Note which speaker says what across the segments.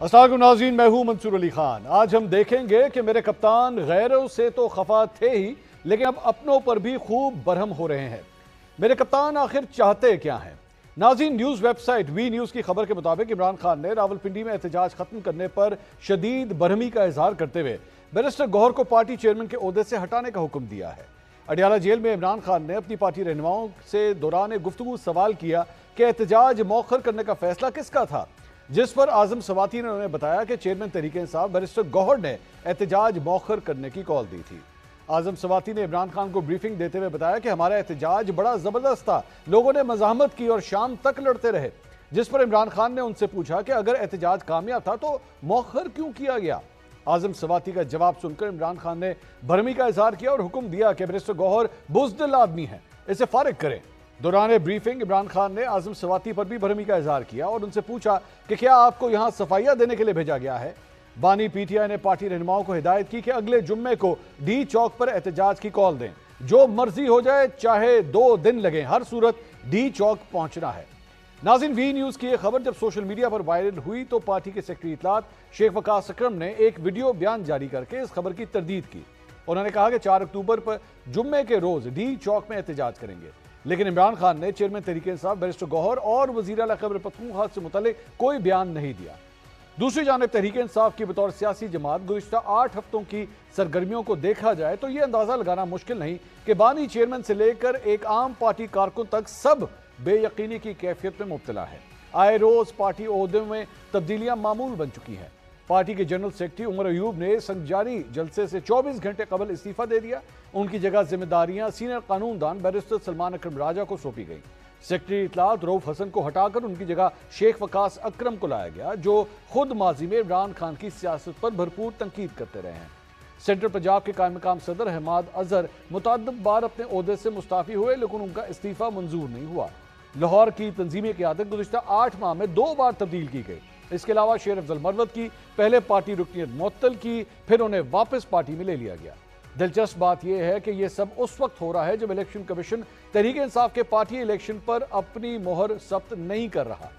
Speaker 1: अस्सलाम वालेकुम नाज़रीन, मैं हूं मंसूर अली खान। आज हम देखेंगे कि मेरे कप्तान गैरों से तो खफा थे ही, लेकिन अब अपनों पर भी खूब बरहम हो रहे हैं। मेरे कप्तान आखिर चाहते क्या हैं? नाज़रीन, न्यूज़ वेबसाइट वी न्यूज़ की खबर के मुताबिक इमरान खान ने रावलपिंडी में एहतजाज खत्म करने पर शदीद बरहमी का इजहार करते हुए बैरिस्टर गौहर को पार्टी चेयरमैन के ओहदे से हटाने का हुक्म दिया है। अडियाला जेल में इमरान खान ने अपनी पार्टी रहनुमाओं से दौरान गुफ्तगू सवाल किया कि एहतजाज मौखर करने का फैसला किसका था, जिस पर आजम सवाती ने उन्हें बताया कि चेयरमैन तहरीक इंसाफ बैरिस्टर गौहर ने एहतजाज मौखर करने की कॉल दी थी। आजम सवाती ने इमरान खान को ब्रीफिंग देते हुए बताया कि हमारा एहतजाज बड़ा जबरदस्त था, लोगों ने मजाहमत की और शाम तक लड़ते रहे। जिस पर इमरान खान ने उनसे पूछा कि अगर एहतजाज कामयाब था तो मौखर क्यों किया गया। आजम सवाती का जवाब सुनकर इमरान खान ने भरमी का इजहार किया और हुक्म दिया कि बैरिस्टर गौहर बुज़दिल आदमी है, इसे फारिग करें। दौरान ब्रीफिंग इमरान खान ने आजम सवाती पर भी भरमी का इजहार किया और उनसे पूछा कि क्या आपको यहां सफाइयां देने के लिए भेजा गया है। बानी पीटीआई ने पार्टी रहनुमाओं को हिदायत की कि अगले जुम्मे को डी चौक पर एहतजाज की कॉल दें, जो मर्जी हो जाए, चाहे 2 दिन लगे, हर सूरत डी चौक पहुंचना है। नाज़रीन, वी न्यूज़ की यह खबर जब सोशल मीडिया पर वायरल हुई तो पार्टी के सेक्रेटरी इत्तलात शेख वकास अकरम ने एक वीडियो बयान जारी करके इस खबर की तरदीद की। उन्होंने कहा कि 4 अक्टूबर पर जुम्मे के रोज डी चौक में एहतजाज करेंगे, लेकिन इमरान खान ने चेयरमैन तहरीक इंसाफ बैरिस्टर गौहर और वज़ीर आला खैबर पख्तूनख्वा से मुतल्लिक कोई बयान नहीं दिया। दूसरी जानिब तहरीक इंसाफ की बतौर सियासी जमात गुज़िश्ता 8 हफ्तों की सरगर्मियों को देखा जाए तो यह अंदाजा लगाना मुश्किल नहीं कि बानी चेयरमैन से लेकर एक आम पार्टी कारकुन तक सब बेयकीनी की कैफियत में मुब्तला है। आए रोज पार्टी ओहदों में तब्दीलियां मामूल बन चुकी हैं। पार्टी के जनरल सेक्रेटरी उमर अयूब ने संजारी जलसे से 24 घंटे कबल इस्तीफा दे दिया। उनकी जगह जिम्मेदारियां सीनियर कानूनदान बैरिस्टर सलमान अकरम राजा को सौंपी गई। सेक्रेटरी इत्तलात रऊफ हसन को हटाकर उनकी जगह शेख वकास अकरम को लाया गया, जो खुद माजी में इमरान खान की सियासत पर भरपूर तनकीद करते रहे हैं। सेंट्रल पंजाब के कायम मकाम सदर अहमद अजहर मुतअद्दिद बार अपने ओहदे से मुस्ताफी हुए, लेकिन उनका इस्तीफा मंजूर नहीं हुआ। लाहौर की तंजीमी क़यादत गुज़िश्ता 8 माह में 2 बार तब्दील की गई। इसके अलावा शेर अफजल मरवत की पहले पार्टी रुकनियत मुअत्तल की, फिर उन्हें वापस पार्टी में ले लिया गया। दिलचस्प बात यह है कि यह सब उस वक्त हो रहा है जब इलेक्शन कमीशन तहरीक इंसाफ के पार्टी इलेक्शन पर अपनी मोहर सख्त नहीं कर रहा।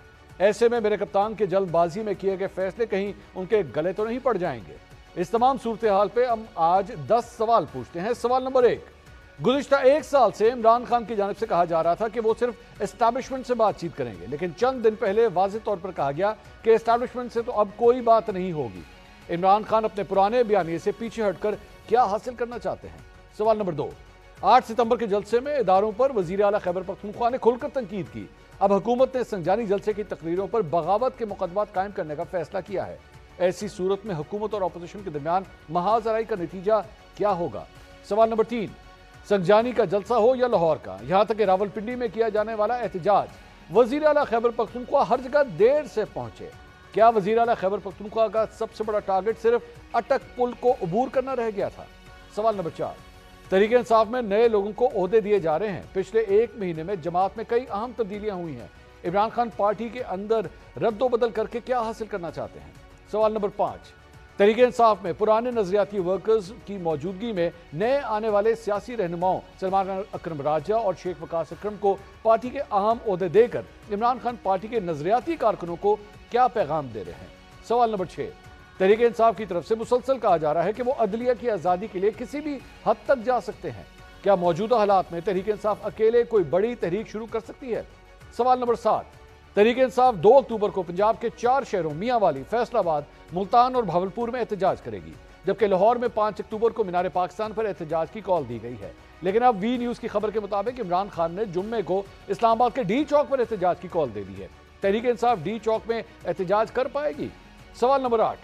Speaker 1: ऐसे में मेरे कप्तान के जल्दबाजी में किए गए फैसले कहीं उनके गले तो नहीं पड़ जाएंगे। इस तमाम सूरत हाल पर हम आज 10 सवाल पूछते हैं। सवाल नंबर 1, गुज़िश्ता 1 साल से इमरान खान की जानिब से कहा जा रहा था कि वो सिर्फ एस्टैब्लिशमेंट से बातचीत करेंगे, लेकिन चंद दिन पहले वाज़ेह तौर पर कहा गया कि एस्टैब्लिशमेंट से तो अब कोई बात नहीं होगी। इमरान खान अपने पुराने बयानिए से पीछे हटकर क्या हासिल करना चाहते हैं? सवाल नंबर 2, 8 सितंबर के जलसे में इदारों पर वज़ीर आला खैबर पख्तूनख्वा ने खुलकर तनकीद की। अब हुकूमत ने संजानी जलसे की तकरीरों पर बगावत के मुकदमात कायम करने का फैसला किया है। ऐसी सूरत में हुकूमत और अपोजिशन के दरमियान महाजराई का नतीजा क्या होगा? सवाल नंबर 3, संजानी का जलसा हो या लाहौर का, यहां तक कि रावलपिंडी में किया जाने वाला एहतजाज, वज़ीर आला खैबर पख्तूनख्वा हर जगह देर से पहुंचे। क्या वज़ीर आला खैबर पख्तूनख्वा का सबसे बड़ा टारगेट सिर्फ अटक पुल को अबूर करना रह गया था? सवाल नंबर 4, तहरीक इंसाफ में नए लोगों को ओहदे दिए जा रहे हैं। पिछले 1 महीने में जमात में कई अहम तब्दीलियां हुई हैं। इमरान खान पार्टी के अंदर रद्दोबदल करके क्या हासिल करना चाहते हैं? सवाल नंबर 5, तहरीक इंसाफ में पुराने नजरियाती वर्कर्स की मौजूदगी में नए आने वाले सियासी रहनुमाओं सलमान अकरम राजा और शेख वकास अकरम को पार्टी के अहम ओहदे देकर इमरान खान पार्टी के नजरियाती कारकुनों को क्या पैगाम दे रहे हैं? सवाल नंबर 6, तहरीक इंसाफ की तरफ से मुसलसल कहा जा रहा है कि वो अदलिया की आज़ादी के लिए किसी भी हद तक जा सकते हैं। क्या मौजूदा हालात में तहरीक इंसाफ अकेले कोई बड़ी तहरीक शुरू कर सकती है? सवाल नंबर 7, तहरीक इंसाफ 2 अक्टूबर को पंजाब के 4 शहरों मियांवाली, फैसलाबाद, मुल्तान और भावलपुर में एहतजाज करेगी, जबकि लाहौर में 5 अक्टूबर को मीनार पाकिस्तान पर एहतजाज की कॉल दी गई है। लेकिन अब वी न्यूज़ की खबर के मुताबिक इमरान खान ने जुम्मे को इस्लामाबाद के डी चौक पर एहतजाज की कॉल दे दी है। तहरीक इंसाफ डी चौक में एहतजाज कर पाएगी? सवाल नंबर 8,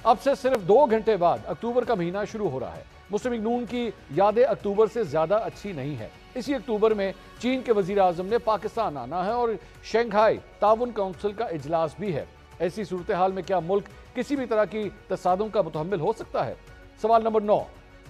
Speaker 1: अब से सिर्फ 2 घंटे बाद अक्टूबर का महीना शुरू हो रहा है। मुस्लिम लीग नून की यादें अक्टूबर से ज्यादा अच्छी नहीं है। इसी अक्टूबर में चीन के वजीर आजम ने पाकिस्तान आना है और शंघाई ताउन काउंसिल का इजलास भी है। ऐसी सूरत हाल में क्या मुल्क किसी भी तरह की तसादुम का मुतहम्मिल हो सकता है? सवाल नंबर 9,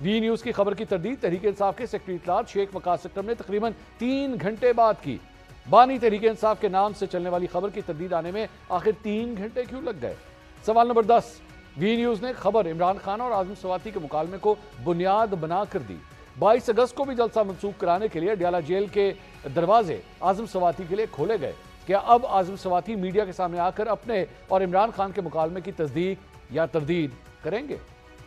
Speaker 1: वी न्यूज़ की खबर की तरदीद तहरीक इंसाफ के सेक्रेटरी इत्तलात शेख वकास अकरम ने तकरीबन 3 घंटे बाद की। बानी तहरीक इंसाफ के नाम से चलने वाली खबर की तरदीद आने में आखिर 3 घंटे क्यों लग गए? सवाल नंबर 10, वी न्यूज़ ने खबर इमरान खान और आजम सवाती के मुकालमे को बुनियाद बनाकर दी। 22 अगस्त को भी जलसा मंसूख कराने के लिए अडियाला जेल के दरवाजे आजम सवाती के लिए खोले गए। कि अब आजम स्वाति मीडिया के सामने आकर अपने और इमरान खान के मुकालमे की तस्दीक या तरदीद करेंगे?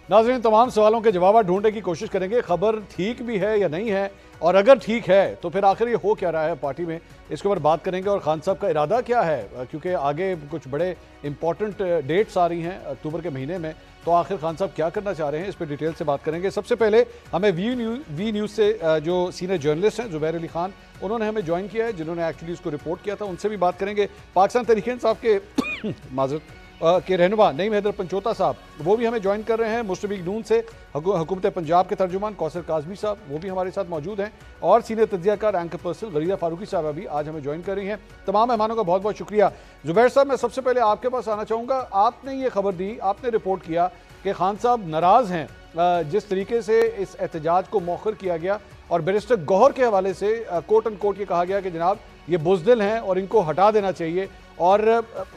Speaker 1: नाज़रीन, तमाम सवालों के जवाब ढूंढने की कोशिश करेंगे। खबर ठीक भी है या नहीं है, और अगर ठीक है तो फिर आखिर ये हो क्या रहा है पार्टी में, इसके ऊपर बात करेंगे। और खान साहब का इरादा क्या है, क्योंकि आगे कुछ बड़े इंपॉर्टेंट डेट्स आ रही हैं अक्टूबर के महीने में, तो आखिर खान साहब क्या करना चाह रहे हैं, इस पर डिटेल से बात करेंगे। सबसे पहले हमें वी न्यूज़ से जो सीनियर जर्नलिस्ट हैं जुबैर अली खान, उन्होंने हमें ज्वाइन किया है, जिन्होंने एक्चुअली इसको रिपोर्ट किया था, उनसे भी बात करेंगे। पाकिस्तान तहरीक इंसाफ के माजरत के रहनुमा नईम हैदर पंचोता साहब, वो भी हमें ज्वाइन कर रहे हैं। मुस्लिम लीग नून से हुकूमत पंजाब के तर्जुमान कौसर काजमी साहब, वो भी हमारे साथ मौजूद हैं। और सीनियर तज्जियाकार एंकर पर्सन गरीदा फारूकी साहब भी आज हमें ज्वाइन कर रही हैं। तमाम मेहमानों का बहुत बहुत शुक्रिया। जुबैर साहब, मैं सबसे पहले आपके पास आना चाहूँगा। आपने ये खबर दी, आपने रिपोर्ट किया कि खान साहब नाराज़ हैं जिस तरीके से इस एहतजाज को मौखर किया गया, और बैरिस्टर गौहर के हवाले से कोट एंड कोट ये कहा गया कि जनाब ये बुज़दिल हैं और इनको हटा देना चाहिए, और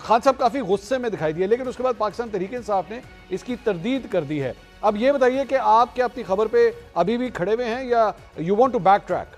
Speaker 1: खान साहब काफ़ी गुस्से में दिखाई दिए। लेकिन उसके बाद पाकिस्तान तहरीक इंसाफ ने इसकी तरदीद कर दी है। अब ये बताइए कि आप क्या अपनी खबर पे अभी भी खड़े हुए हैं या you want to back track?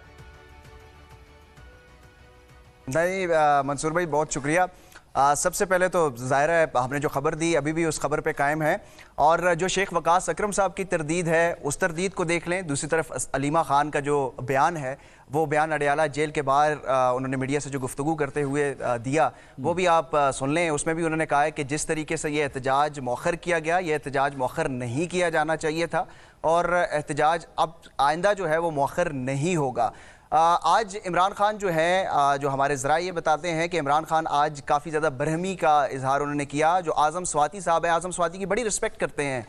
Speaker 2: नहीं मंसूर भाई, बहुत शुक्रिया। सबसे पहले तो ज़ाहिर है हमने जो खबर दी अभी भी उस खबर पे कायम है, और जो शेख वकास अकरम साहब की तरदीद है उस तरदीद को देख लें। दूसरी तरफ अलीमा खान का जो बयान है, वो बयान अडयाला जेल के बाहर उन्होंने मीडिया से जो गुफ्तगू करते हुए दिया, वो भी आप सुन लें। उसमें भी उन्होंने कहा है कि जिस तरीके से ये एहतजाज मौखर किया गया, ये एहतजाज मौखर नहीं किया जाना चाहिए था, और एहतजाज अब आइंदा जो है वो मौखर नहीं होगा। आज इमरान खान जो है, जो हमारे ज़रा ये बताते हैं कि इमरान खान आज काफ़ी ज़्यादा बरहमी का इजहार उन्होंने किया। जो आज़म स्वाति साहब है, आज़म स्वाति की बड़ी रिस्पेक्ट करते हैं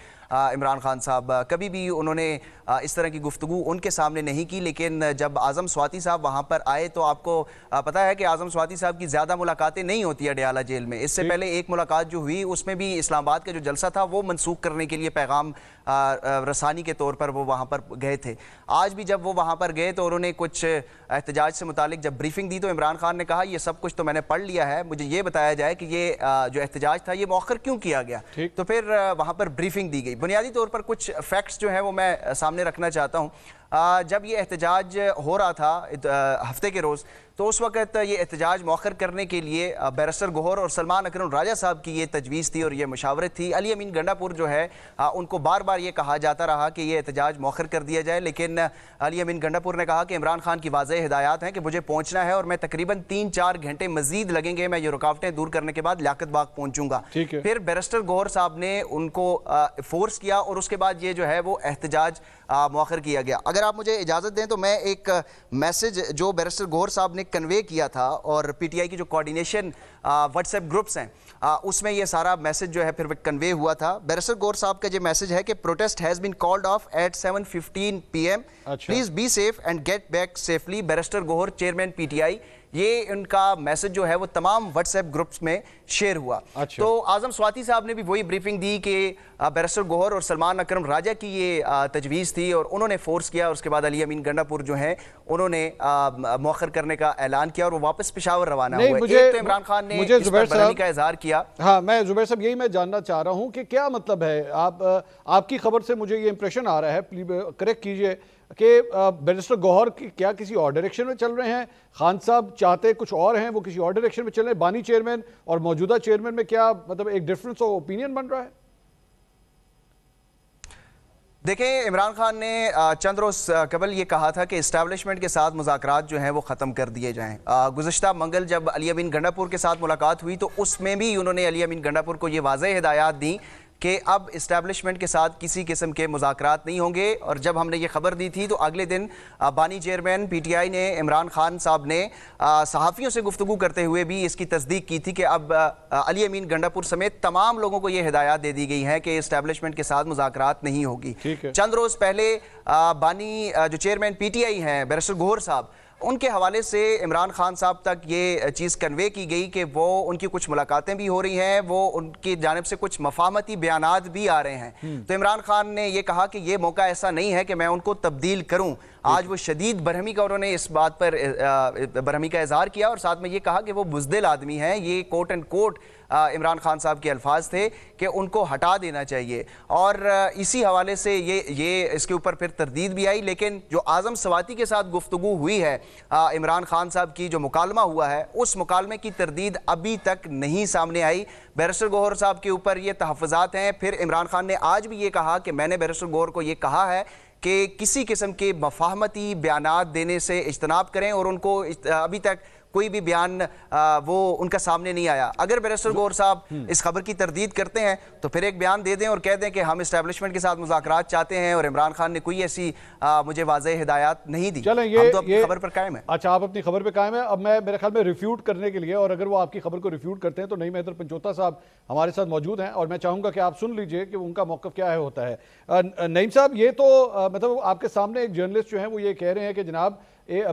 Speaker 2: इमरान खान साहब, कभी भी उन्होंने इस तरह की गुफ्तगू उनके सामने नहीं की। लेकिन जब आज़म स्वाति साहब वहाँ पर आए तो आपको पता है कि आज़म स्वाति साहब की ज़्यादा मुलाकातें नहीं होती अडयाला जेल में। इससे पहले एक मुलाकात जो हुई उसमें भी इस्लामाबाद का जो जलसा था वो मनसूख करने के लिए पैगाम रसानी के तौर पर वो वहाँ पर गए थे। आज भी जब वो वहाँ पर गए तो उन्होंने कुछ एहतजाज से मुतालिक जब ब्रीफिंग दी तो इमरान खान ने कहा ये सब कुछ तो मैंने पढ़ लिया है, मुझे ये बताया जाए कि ये जो एहतजाज था ये मौखर क्यों किया गया। तो फिर वहाँ पर ब्रीफिंग दी गई। बुनियादी तौर पर कुछ फैक्ट्स जो हैं वो मैं सामने रखना चाहता हूँ। जब ये एहतजाज हो रहा था हफ्ते के रोज़, तो उस वक्त ये एहतजाज मौखर करने के लिए बैरिस्टर गौहर और सलमान अकरम राजा साहब की ये तजवीज़ थी और ये मुशावरत थी। अली अमीन गंडापुर जो है उनको बार बार ये कहा जाता रहा कि ये एहतजाज मौखर कर दिया जाए, लेकिन अली अमीन गंडापुर ने कहा कि इमरान खान की वाज़ेह हिदायत हैं कि मुझे पहुँचना है और मैं तकरीबन 3-4 घंटे मज़ीद लगेंगे, मैं ये रुकावटें दूर करने के बाद लियाकत बाग पहुँचूँगा। फिर बैरिस्टर गौहर साहब ने उनको फोर्स किया और उसके बाद ये जो है वो एहतजाज मौखर किया गया। अगर आप मुझे इजाज़त दें तो मैं एक मैसेज जो बैरिस्टर गौहर साहब ने कन्वे किया था, और पीटीआई की जो कोऑर्डिनेशन व्हाट्सएप ग्रुप्स हैं उसमें ये सारा मैसेज जो है फिर कन्वे हुआ था। बैरिस्टर गौहर साहब का ये मैसेज है कि protest has been called off at 7:15 PM, please be safe and get back safely, barrister Gohar chairman PTI. ये उनका मैसेज जो है वो तमाम व्हाट्सएप ग्रुप्स में शेयर हुआ। तो आज़म स्वाति साहब ने भी वही ब्रीफिंग दी कि बैरिस्टर गौहर और सलमान अकरम राजा की ये तजवीज़ थी और उन्होंने फोर्स किया। और उसके बाद अली अमीन गंडापुर जो है उन्होंने मौखर करने का ऐलान किया और वो वापस पेशावर रवाना हुए। तो इमरान खान ने इस पर बरहमी का इजहार किया।
Speaker 1: हाँ, मैं जुबैर साहब यही मैं जानना चाह रहा हूँ कि क्या मतलब है, आपकी खबर से मुझे ये इंप्रेशन आ रहा है, करेक्ट कीजिए, कि बैरिस्टर गौहर की क्या किसी और डायरेक्शन में चल रहे हैं, खान साहब चाहते कुछ और हैं, वो किसी और डायरेक्शन में चल रहे हैं, बानी चेयरमैन और मौजूदा चेयरमैन में क्या मतलब एक डिफरेंस ऑफ ओपिनियन बन रहा है?
Speaker 2: देखिए, इमरान खान ने चंद रोज़ कबल ये कहा था कि इस्टेब्लिशमेंट के साथ मुज़ाकरात जो हैं वो ख़त्म कर दिए जाएँ। गुज़श्ता मंगल जब अली अमीन गंडापुर के साथ मुलाकात हुई तो उसमें भी उन्होंने अली अमीन गंडापुर को ये वाज़ेह हिदायत दी कि अब इस्टेब्लिशमेंट के साथ किसी किस्म के मुज़ाकरात नहीं होंगे। और जब हमने ये खबर दी थी तो अगले दिन बानी चेयरमैन पीटीआई ने, इमरान खान साहब ने सहाफ़ियों से गुफ्तगू करते हुए भी इसकी तस्दीक की थी कि अब अली अमीन गंडापुर समेत तमाम लोगों को ये हिदायत दे दी गई है कि इस्टेब्लिशमेंट के साथ मुज़ाकरात नहीं होगी। चंद रोज़ पहले बानी जो चेयरमैन पीटीआई हैं बैरिस्टर गौहर साहब, उनके हवाले से इमरान खान साहब तक ये चीज़ कन्वे की गई कि वो उनकी कुछ मुलाकातें भी हो रही हैं, वो उनकी जानिब से कुछ मफाहमती बयानात भी आ रहे हैं। तो इमरान खान ने ये कहा कि ये मौका ऐसा नहीं है कि मैं उनको तब्दील करूं। आज वो शदीद बरहमी का उन्होंने इस बात पर बरहमी का इजहार किया और साथ में ये कहा कि वो बुज़दिल आदमी हैं। ये quote and quote Imran Khan साहब के अल्फाज थे कि उनको हटा देना चाहिए। और इसी हवाले से ये इसके ऊपर फिर तरदीद भी आई। लेकिन जो आज़म स्वाति के साथ गुफ्तगू हुई है इमरान खान साहब की जो मुकालमा हुआ है, उस मुकालमे की तरदीद अभी तक नहीं सामने आई। बैरिस्टर गौहर साहब के ऊपर ये तहफ़्फ़ुज़ात हैं। फिर इमरान खान ने आज भी ये कहा कि मैंने बैरिस्टर गौहर को ये कहा है कि किसी किस्म के मफाहमती बयानात देने से इज्तनाब करें, और उनको अभी तक कोई भी बयान वो उनका सामने नहीं आया। अगर बैरिस्टर गौहर साहब इस खबर की तरदीद करते हैं तो फिर एक बयान दे दें और कह दें कि हम इस्टेब्लिशमेंट के साथ मुज़ाकरात चाहते हैं और इमरान खान ने कोई ऐसी मुझे वाज़ेह हिदायत नहीं दी।
Speaker 1: चलें,
Speaker 2: हम तो अपनी खबर पर कायम है।
Speaker 1: अच्छा, आप अपनी खबर पर कायम है। अब मैं मेरे ख्याल में रिफ्यूट करने के लिए, और अगर वो आपकी खबर को रिफ्यूट करते हैं तो नईम हैदर पंचोता साहब हमारे साथ मौजूद हैं, और मैं चाहूंगा कि आप सुन लीजिए कि उनका मौक़िफ़ क्या है होता है। नईम साहब, ये तो मतलब आपके सामने एक जर्नलिस्ट जो है वो ये कह रहे हैं कि जनाब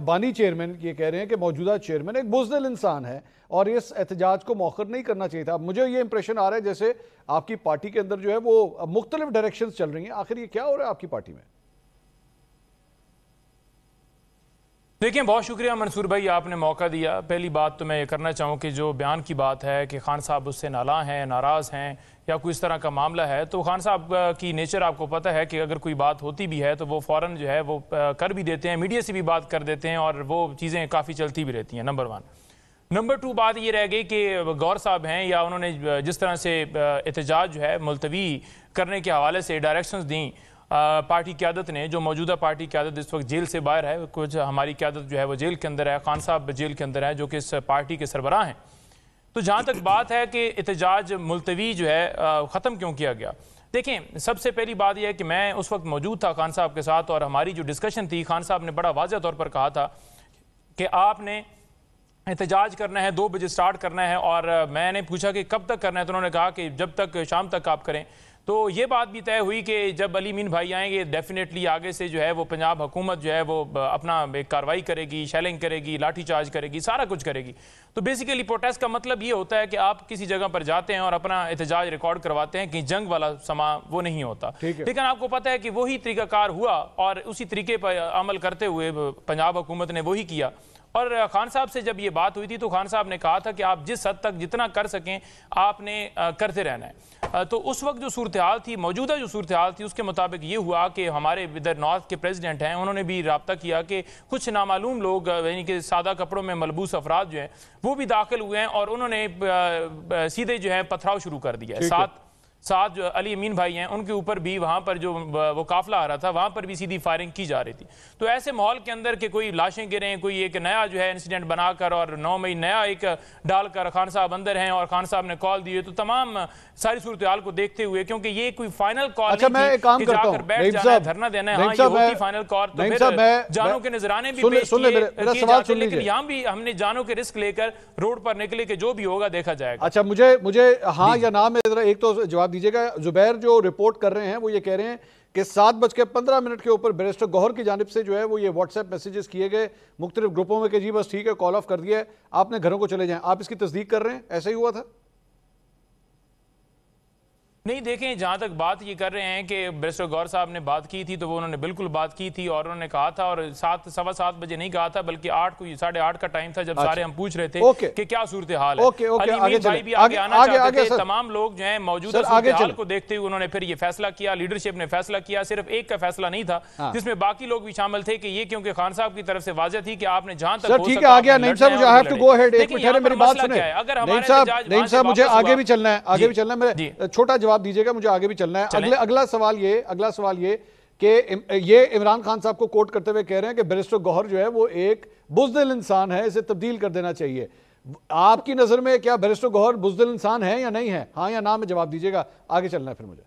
Speaker 1: बानी चेयरमैन ये कह रहे हैं कि मौजूदा चेयरमैन एक बुज़दिल इंसान है और इस एहतजाज को मौखर नहीं करना चाहिए था। मुझे ये इंप्रेशन आ रहा है जैसे आपकी पार्टी के अंदर जो है वो मुख्तलिफ डायरेक्शंस चल रही हैं। आखिर ये क्या हो रहा है आपकी पार्टी में?
Speaker 3: देखिए, बहुत शुक्रिया मंसूर भाई, आपने मौका दिया। पहली बात तो मैं ये करना चाहूँ कि जो बयान की बात है कि खान साहब उससे नाला हैं, नाराज़ हैं या कोई इस तरह का मामला है, तो खान साहब की नेचर आपको पता है कि अगर कोई बात होती भी है तो वो फ़ौरन जो है वो कर भी देते हैं, मीडिया से भी बात कर देते हैं और वो चीज़ें काफ़ी चलती भी रहती हैं। नंबर 1। नंबर 2 बात ये रह गई कि गौर साहब हैं या उन्होंने जिस तरह से एहतजाज जो है मुलतवी करने के हवाले से डायरेक्शंस दी पार्टी क़यादत ने, जो मौजूदा पार्टी क़यादत इस वक्त जेल से बाहर है, कुछ हमारी क़यादत जो है वो जेल के अंदर है, खान साहब जेल के अंदर है जो कि इस पार्टी के सरबराह हैं। तो जहाँ तक बात है कि एहतजाज मुलतवी जो है ख़त्म क्यों किया गया, देखें, सबसे पहली बात यह है कि मैं उस वक्त मौजूद था खान साहब के साथ और हमारी जो डिस्कशन थी, खान साहब ने बड़ा वाज़ह तौर पर कहा था कि आपने एहतजाज करना है, 2 बजे स्टार्ट करना है, और मैंने पूछा कि कब तक करना है, तो उन्होंने कहा कि जब तक शाम तक आप करें। तो ये बात भी तय हुई कि जब अली मीन भाई आएंगे डेफिनेटली आगे से जो है वो पंजाब हुकूमत जो है वो अपना एक कार्रवाई करेगी, शेलिंग करेगी, लाठी चार्ज करेगी, सारा कुछ करेगी। तो बेसिकली प्रोटेस्ट का मतलब ये होता है कि आप किसी जगह पर जाते हैं और अपना एहतजाज रिकॉर्ड करवाते हैं कि जंग वाला समा वो नहीं होता। लेकिन आपको पता है कि वही तरीकाकार हुआ और उसी तरीके पर अमल करते हुए पंजाब हुकूमत ने वही किया। और खान साहब से जब ये बात हुई थी तो खान साहब ने कहा था कि आप जिस हद तक जितना कर सकें आपने करते रहना है। तो उस वक्त जो सूरत हाल थी, मौजूदा जो सूरत हाल थी, उसके मुताबिक ये हुआ कि हमारे इधर नॉर्थ के प्रेसिडेंट हैं, उन्होंने भी रब्ता किया कि कुछ नामालूम लोग यानी कि सादा कपड़ों में मलबूस अफराद जो हैं वो भी दाखिल हुए हैं और उन्होंने सीधे जो है पथराव शुरू कर दिया है। साथ जो अली अमीन भाई हैं उनके ऊपर भी वहाँ पर जो वो काफिला आ रहा था वहाँ पर भी सीधी फायरिंग की जा रही थी। तो ऐसे माहौल के अंदर के कोई लाशें गिरें, कोई एक नया जो है इंसिडेंट बनाकर और 9 मई नया एक डालकर खान साहब अंदर हैं और खान साहब ने कॉल दिए, तो तमाम सारी सूरत हाल को देखते हुए, क्योंकि ये कोई फाइनल कॉल नहीं थी कि जाकर बैठ जाना है, धरना देना है। हाँ, ये होती फाइनल कॉल तो फिर जानों के नजराने भी पेश किए, लेकिन यहाँ भी हमने जानों के रिस्क लेकर रोड पर निकले कि जो भी होगा देखा जाएगा।
Speaker 1: अच्छा, मुझे हाँ या ना में एक तो जवाब दीजिएगा। जुबैर जो रिपोर्ट कर रहे हैं वो ये कह रहे हैं कि 7:15 के ऊपर बैरिस्टर गौहर की जानिब से जो है वो ये व्हाट्सएप मैसेजेस किए गए मुख्तलिफ ग्रुपों में कि जी बस ठीक है, कॉल ऑफ कर दिया है, आपने घरों को चले जाएं। आप इसकी तस्दीक कर रहे हैं, ऐसा ही हुआ था?
Speaker 3: नहीं, देखें, जहाँ तक बात ये कर रहे हैं कि बैरिस्टर गौहर साहब ने बात की थी तो वो उन्होंने बिल्कुल बात की थी और उन्होंने कहा था, और 7:15 बजे नहीं कहा था बल्कि 8 को 8:30 का टाइम था जब सारे हम पूछ रहे थे कि क्या सूरत हाल है। अली भाई भी आगे आना चाहते थे, तमाम लोग जो है मौजूदा सूरत हाल को देखते हुए उन्होंने फिर ये फैसला किया, लीडरशिप ने फैसला किया। सिर्फ एक का फैसला नहीं था जिसमें बाकी लोग भी शामिल थे कि ये क्योंकि खान साहब की तरफ से वाज़ह थी कि आपने जहां तक
Speaker 1: ठीक है आ गया। नहीं साहब, मुझे I have to go ahead, एक मिनट मेरी बात सुने। नहीं साहब, मुझे आगे भी चलना है, आगे भी चलना है। मेरा छोटा जवाब दीजिएगा, मुझे आगे चलना है। अगला सवाल ये कि ये इमरान खान साहब को कोट करते हुए कह रहे हैं कि बैरिस्टर गौहर जो है वो एक बुज़दिल इंसान है, इसे तब्दील कर देना चाहिए। आपकी नजर में क्या बैरिस्टर गौहर बुज़दिल इंसान है या नहीं है? हाँ या ना में जवाब दीजिएगा, आगे चलना है फिर मुझे।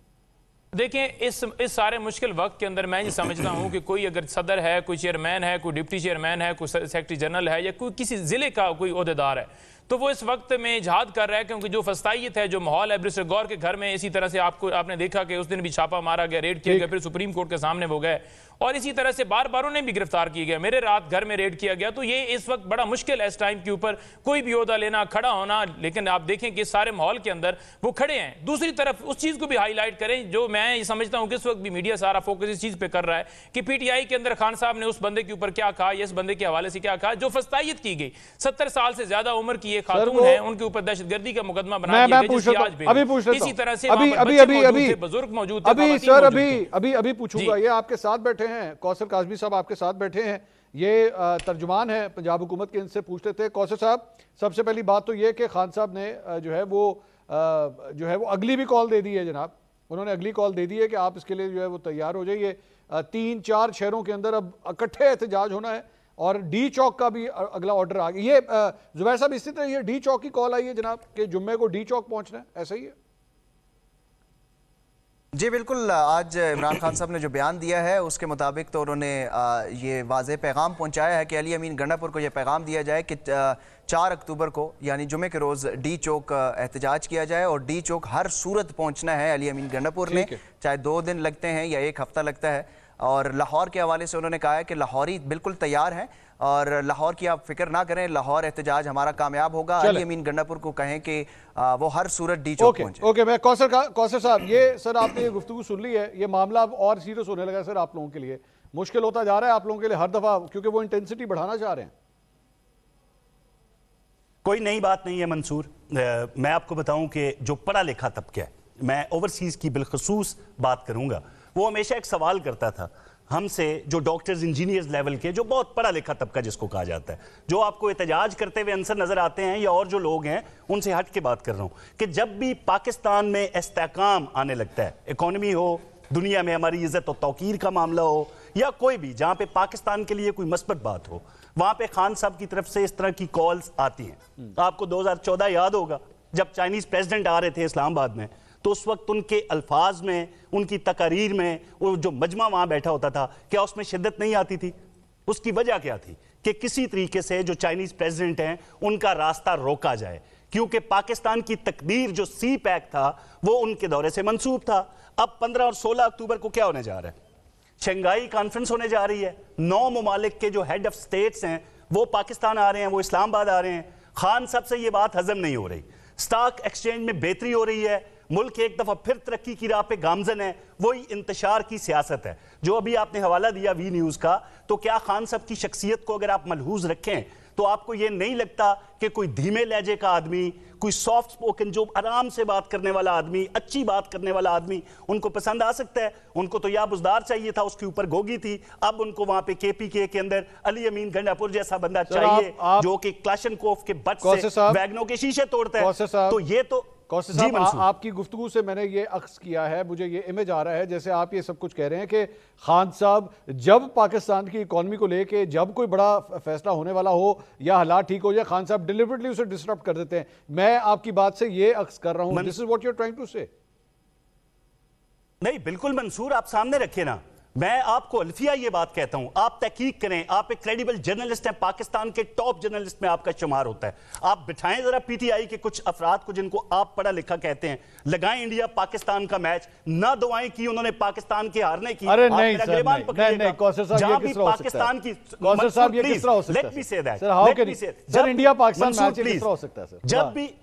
Speaker 3: देखें, इस सारे मुश्किल वक्त के अंदर मैं ये समझता हूँ कि कोई अगर सदर है, कोई चेयरमैन है, कोई डिप्टी चेयरमैन है, कोई सेक्रेटरी जनरल है या कोई किसी जिले का कोई ओहदेदार है, तो वो इस वक्त में इजहाद कर रहा है क्योंकि जो फस्तायत है, जो माहौल है बैरिस्टर गौहर के घर में, इसी तरह से आपने देखा कि उस दिन भी छापा मारा गया, रेड किया गया, फिर सुप्रीम कोर्ट के सामने वो गए और इसी तरह से बार बार उन्हें भी गिरफ्तार किया गया, मेरे रात घर में रेड किया गया। तो ये इस वक्त बड़ा मुश्किल है इस टाइम के ऊपर कोई भी ओहदा लेना, खड़ा होना। लेकिन आप देखें कि इस सारे माहौल के अंदर वो खड़े हैं। दूसरी तरफ उस चीज को भी हाईलाइट करें जो मैं समझता हूं कि इस वक्त भी मीडिया सारा फोकस इस चीज पे कर रहा है कि पीटीआई के अंदर खान साहब ने उस बंदे के ऊपर क्या कहा, इस बंदे के हवाले से क्या कहा, जो फस्तायत की गई। 70 साल से ज्यादा उम्र की एक खातून है, उनके ऊपर दहशतगर्दी का मुकदमा बना दिया गया। इसी तरह से बुजुर्ग मौजूद थे।
Speaker 1: अभी पूछूंगा, ये आपके साथ बैठे हैं, कौसर काज़मी साहब आपके साथ बैठे हैं, ये तर्जुमान है पंजाब हुकूमत के, इनसे पूछते थे। कौसर साहब, सबसे पहली बात तो ये कि खान साहब ने जो है वो अगली भी कॉल दे दी है जनाब। उन्होंने अगली कॉल दे दी है कि आप इसके लिए जो है वो तैयार हो जाइए। 3-4 शहरों के अंदर अब इकट्ठे एहतजाज होना है और डी चौक का भी अगला ऑर्डर आ गया। ये जुबैर साहब, इसी तरह ये डी चौक की कॉल आई है जनाब कि जुम्मे को डी चौक पहुंचना है, ऐसा ही है?
Speaker 2: जी बिल्कुल, आज इमरान खान साहब ने जो बयान दिया है उसके मुताबिक तो उन्होंने ये वाज़ेह पैगाम पहुंचाया है कि अली अमीन गंडापुर को ये पैगाम दिया जाए कि 4 अक्टूबर को यानी जुमे के रोज़ डी चौक एहतजाज किया जाए और डी चौक हर सूरत पहुंचना है अली अमीन गंडापुर ने, चाहे 2 दिन लगते हैं या 1 हफ्ता लगता है। और लाहौर के हवाले से उन्होंने कहा है कि लाहौरी बिल्कुल तैयार हैं और लाहौर की आप फिक्र ना करें, लाहौर एहतजाज हमारा कामयाब होगा। अली अमीन गंडापुर को कहें कि वो हर सूरत डी चौक पहुंचे।
Speaker 1: ओके, मैं कौसर साहब, ये सर आपने ये गुफ्तगू सुन ली है, ये मामला अब और सीरियस होने लगा सर आप लोगों के लिए, मुश्किल होता जा रहा है आप लोगों के लिए हर दफा, क्योंकि वो इंटेंसिटी बढ़ाना चाह रहे हैं।
Speaker 4: कोई नई बात नहीं है मंसूर। मैं आपको बताऊं कि जो पढ़ा लिखा तबका है, मैं ओवरसीज की बिलखसूस बात करूंगा, वो हमेशा एक सवाल करता था हमसे, जो डॉक्टर्स इंजीनियर्स लेवल के, जो बहुत पढ़ा लिखा तबका जिसको कहा जाता है, जो आपको एहतजाज करते हुए अंसर नजर आते हैं या और जो लोग हैं उनसे हट के बात कर रहा हूं कि जब भी पाकिस्तान में इस्तेहकाम आने लगता है, इकोनॉमी हो, दुनिया में हमारी इज्जत और तौकीर का मामला हो या कोई भी जहां पे पाकिस्तान के लिए कोई मस्बत बात हो, वहां पे खान साहब की तरफ से इस तरह की कॉल्स आती हैं। आपको 2014 याद होगा जब चाइनीज प्रेसिडेंट आ रहे थे इस्लामाबाद में, तो उस वक्त उनके अल्फाज में, उनकी तकारीर में, वो जो मजमा वहां बैठा होता था, क्या उसमें शिद्दत नहीं आती थी? उसकी वजह क्या थी कि किसी तरीके से जो चाइनीज प्रेसिडेंट हैं उनका रास्ता रोका जाए, क्योंकि पाकिस्तान की तकदीर जो सी पैक था वो उनके दौरे से मंसूब था। अब 15 और 16 अक्टूबर को क्या होने जा रहा है? शंघाई कॉन्फ्रेंस होने जा रही है। 9 ममालिक के जो हेड ऑफ स्टेट्स हैं वो पाकिस्तान आ रहे हैं, वो इस्लामाबाद आ रहे हैं। खान साहब से ये बात हजम नहीं हो रही। स्टॉक एक्सचेंज में बेहतरी हो रही है, मुल्क एक दफा फिर तरक्की की राह पे गामजन है, वही इंतशार की सियासत है। जो अभी आपने हवाला दिया वी न्यूज का, तो क्या खान साहब की शख्सियत को अगर आप मलहूज रखें तो आपको यह नहीं लगता कि कोई धीमे लहजे का आदमी, कोई सॉफ्ट स्पोकन, जो आराम से बात करने वाला आदमी, अच्छी बात करने वाला आदमी उनको पसंद आ सकता है? उनको तो या बुजदार चाहिए था, उसके ऊपर गोगी थी, अब उनको वहां पे केपीके के अंदर अली अमीन गंडापुर जैसा बंदा चाहिए जो कि क्लाशनकोफ के बट से वैगनों के शीशे तोड़ता है। तो ये तो
Speaker 1: कौसर साहब, आपकी गुफ्तगू से मैंने ये अक्स किया है, मुझे ये इमेज आ रहा है जैसे आप ये सब कुछ कह रहे हैं कि खान साहब जब पाकिस्तान की इकॉनमी को लेके जब कोई बड़ा फैसला होने वाला हो या हालात ठीक हो जाए, खान साहब डिलिबरेटली उसे डिस्टर्ब कर देते हैं। मैं आपकी बात से ये अक्स कर रहा हूं, this is what you are trying to say.
Speaker 4: नहीं, बिल्कुल मंसूर, आप सामने रखे ना, मैं आपको अल्फिया ये बात कहता हूं, आप तहकीक करें, आप एक क्रेडिबल जर्नलिस्ट हैं, पाकिस्तान के टॉप जर्नलिस्ट में आपका शुमार होता है। आप बिठाएं जरा पीटीआई के कुछ अफराद को जिनको आप पढ़ा लिखा कहते हैं, लगाएं इंडिया पाकिस्तान का मैच, ना दुआएं की उन्होंने पाकिस्तान के हारने की।
Speaker 1: अरे नहीं सर, नहीं कौसर साहब, ये किस तरह हो सकता है? कौसर साहब, ये किस तरह हो सकता है?
Speaker 4: Let me say that
Speaker 1: sir, how can sir India Pakistan match किस तरह हो सकता है सर?
Speaker 4: जब भी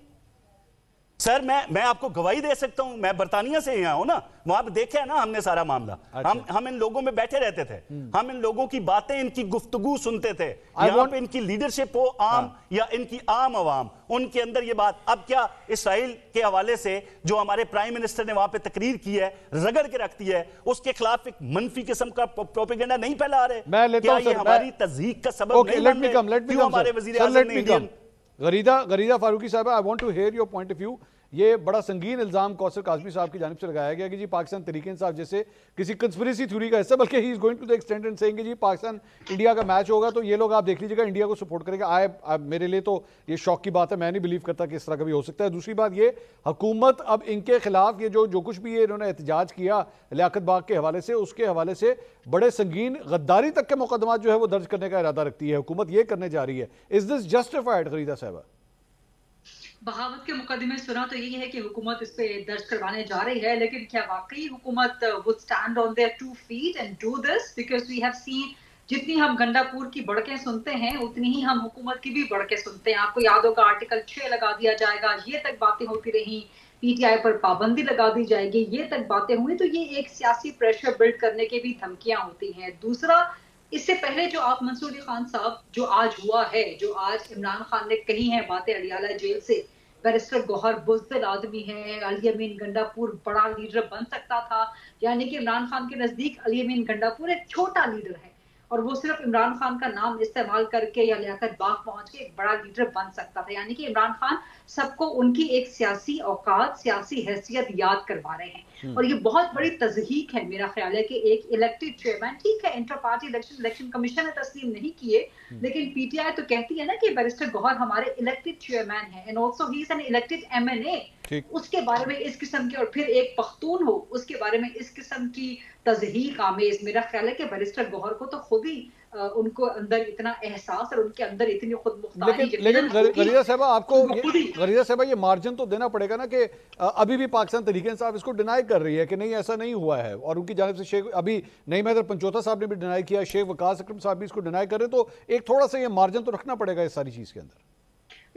Speaker 4: सर मैं आपको गवाही दे सकता हूं, मैं बर्तानिया से यहाँ हूं ना, वहां पे देखे है ना हमने सारा मामला। अच्छा। हम इन लोगों में बैठे रहते थे, हम इन लोगों की बातें, इनकी गुफ्तगू सुनते थे। यहाँ पे इनकी लीडरशिप हो आम या इनकी आम आवाम, उनके अंदर ये बात। अब क्या इसराइल के हवाले से जो हमारे प्राइम मिनिस्टर ने वहां पे तकरीर की है, रगड़ के रखती है, उसके खिलाफ एक मनफी किस्म का प्रोपेगेंडा नहीं फैला रहे?
Speaker 1: मैं लेता हूं,
Speaker 4: हमारी तज़हीक का सबब नहीं? हमारे वज़ीर आज़म ने इंडियन
Speaker 1: गरीदा फारूकी साहब, I want to hear your point of view. ये बड़ा संगीन इल्जाम कौसर काज़मी साहब की जानिब से लगाया गया कि जी पाकिस्तान तहरीक इंसाफ जैसे किसी कंस्पिरेसी थ्योरी का हिस्सा, बल्कि he is going to the extend and saying कि जी पाकिस्तान इंडिया का मैच होगा तो ये लोग आप देख लीजिएगा इंडिया को सपोर्ट करेंगे। मेरे लिए तो ये शौक की बात है, मैं नहीं बिलीव करता कि इस तरह का भी हो सकता है। दूसरी बात ये, हुकूमत अब इनके खिलाफ ये जो कुछ भी ये इन्होंने एहतजाज किया लियाकत बाग के हवाले से, उसके हवाले से बड़े संगीन गद्दारी तक के मुकदमा जो है वो दर्ज करने का इरादा रखती है हुकूमत, ये करने जा रही है। इज दिस जस्टिफाइड गरीदा साहबा?
Speaker 5: बहावत के मुकदमे सुना तो यही है कि हुकूमत इस पे दर्ज करवाने जा रही है, लेकिन क्या वाकई हुकूमत would stand on their 2 feet and do this? Because we have seen, जितनी हम गंडापुर की बढ़के सुनते हैं उतनी ही हम हुकूमत की भी बढ़के सुनते हैं। आपको याद होगा आर्टिकल 6 लगा दिया जाएगा, ये तक बातें होती रही, पीटीआई पर पाबंदी लगा दी जाएगी, ये तक बातें हुई। तो ये एक सियासी प्रेशर बिल्ड करने की भी धमकियां होती हैं। दूसरा, इससे पहले जो आप मंसूर अली खान साहब जो आज हुआ है, जो आज इमरान खान ने कही हैं बातें अडियाला जेल से, बैरिस्टर गौहर बुज़दिल आदमी है, अली अमीन गंडापुर बड़ा लीडर बन सकता था, यानी कि इमरान खान के नजदीक अली अमीन गंडापुर एक छोटा लीडर है। और वो सिर्फ इमरान खान का नाम इस्तेमाल करके या लियाकत बाग पहुंच के एक बड़ा लीडर बन सकता था। यानी कि इमरान खान सबको उनकी एक सियासी औकात, सियासी हैसियत याद करवा रहे हैं। और ये बहुत बड़ी तज़हीक है, मेरा ख्याल है कि एक इलेक्टेड चेयरमैन, ठीक है इंटर पार्टी इलेक्शन कमीशन ने तस्लीम नहीं किए, लेकिन पीटीआई तो कहती है ना कि बैरिस्टर गौहर हमारे इलेक्टेड चेयरमैन है and also he is an elected MNA. उसके बारे में इस किस्म के, और फिर एक पख्तून हो उसके बारे में इस किस्म की तज़हीक आमेज, मेरा ख्याल है कि बैरिस्टर गौहर को तो खुद ही उनको अंदर इतना एहसास और उनके अंदर इतनी खुद मुख्तारी।
Speaker 1: लेकिन गरीजा साहबा, आपको गरीजा साहबा ये मार्जिन तो देना पड़ेगा ना कि अभी भी पाकिस्तान तहरीक इंसाफ इसको डिनाई कर रही है कि नहीं ऐसा नहीं हुआ है, और उनकी जानिब से शेख अभी नईम हैदर पंचोता साहब ने भी डिनाई किया, शेख वकास अकरम साहब भी इसको डिनाई कर रहे हैं, तो एक थोड़ा सा ये मार्जिन तो रखना पड़ेगा इस सारी चीज के अंदर।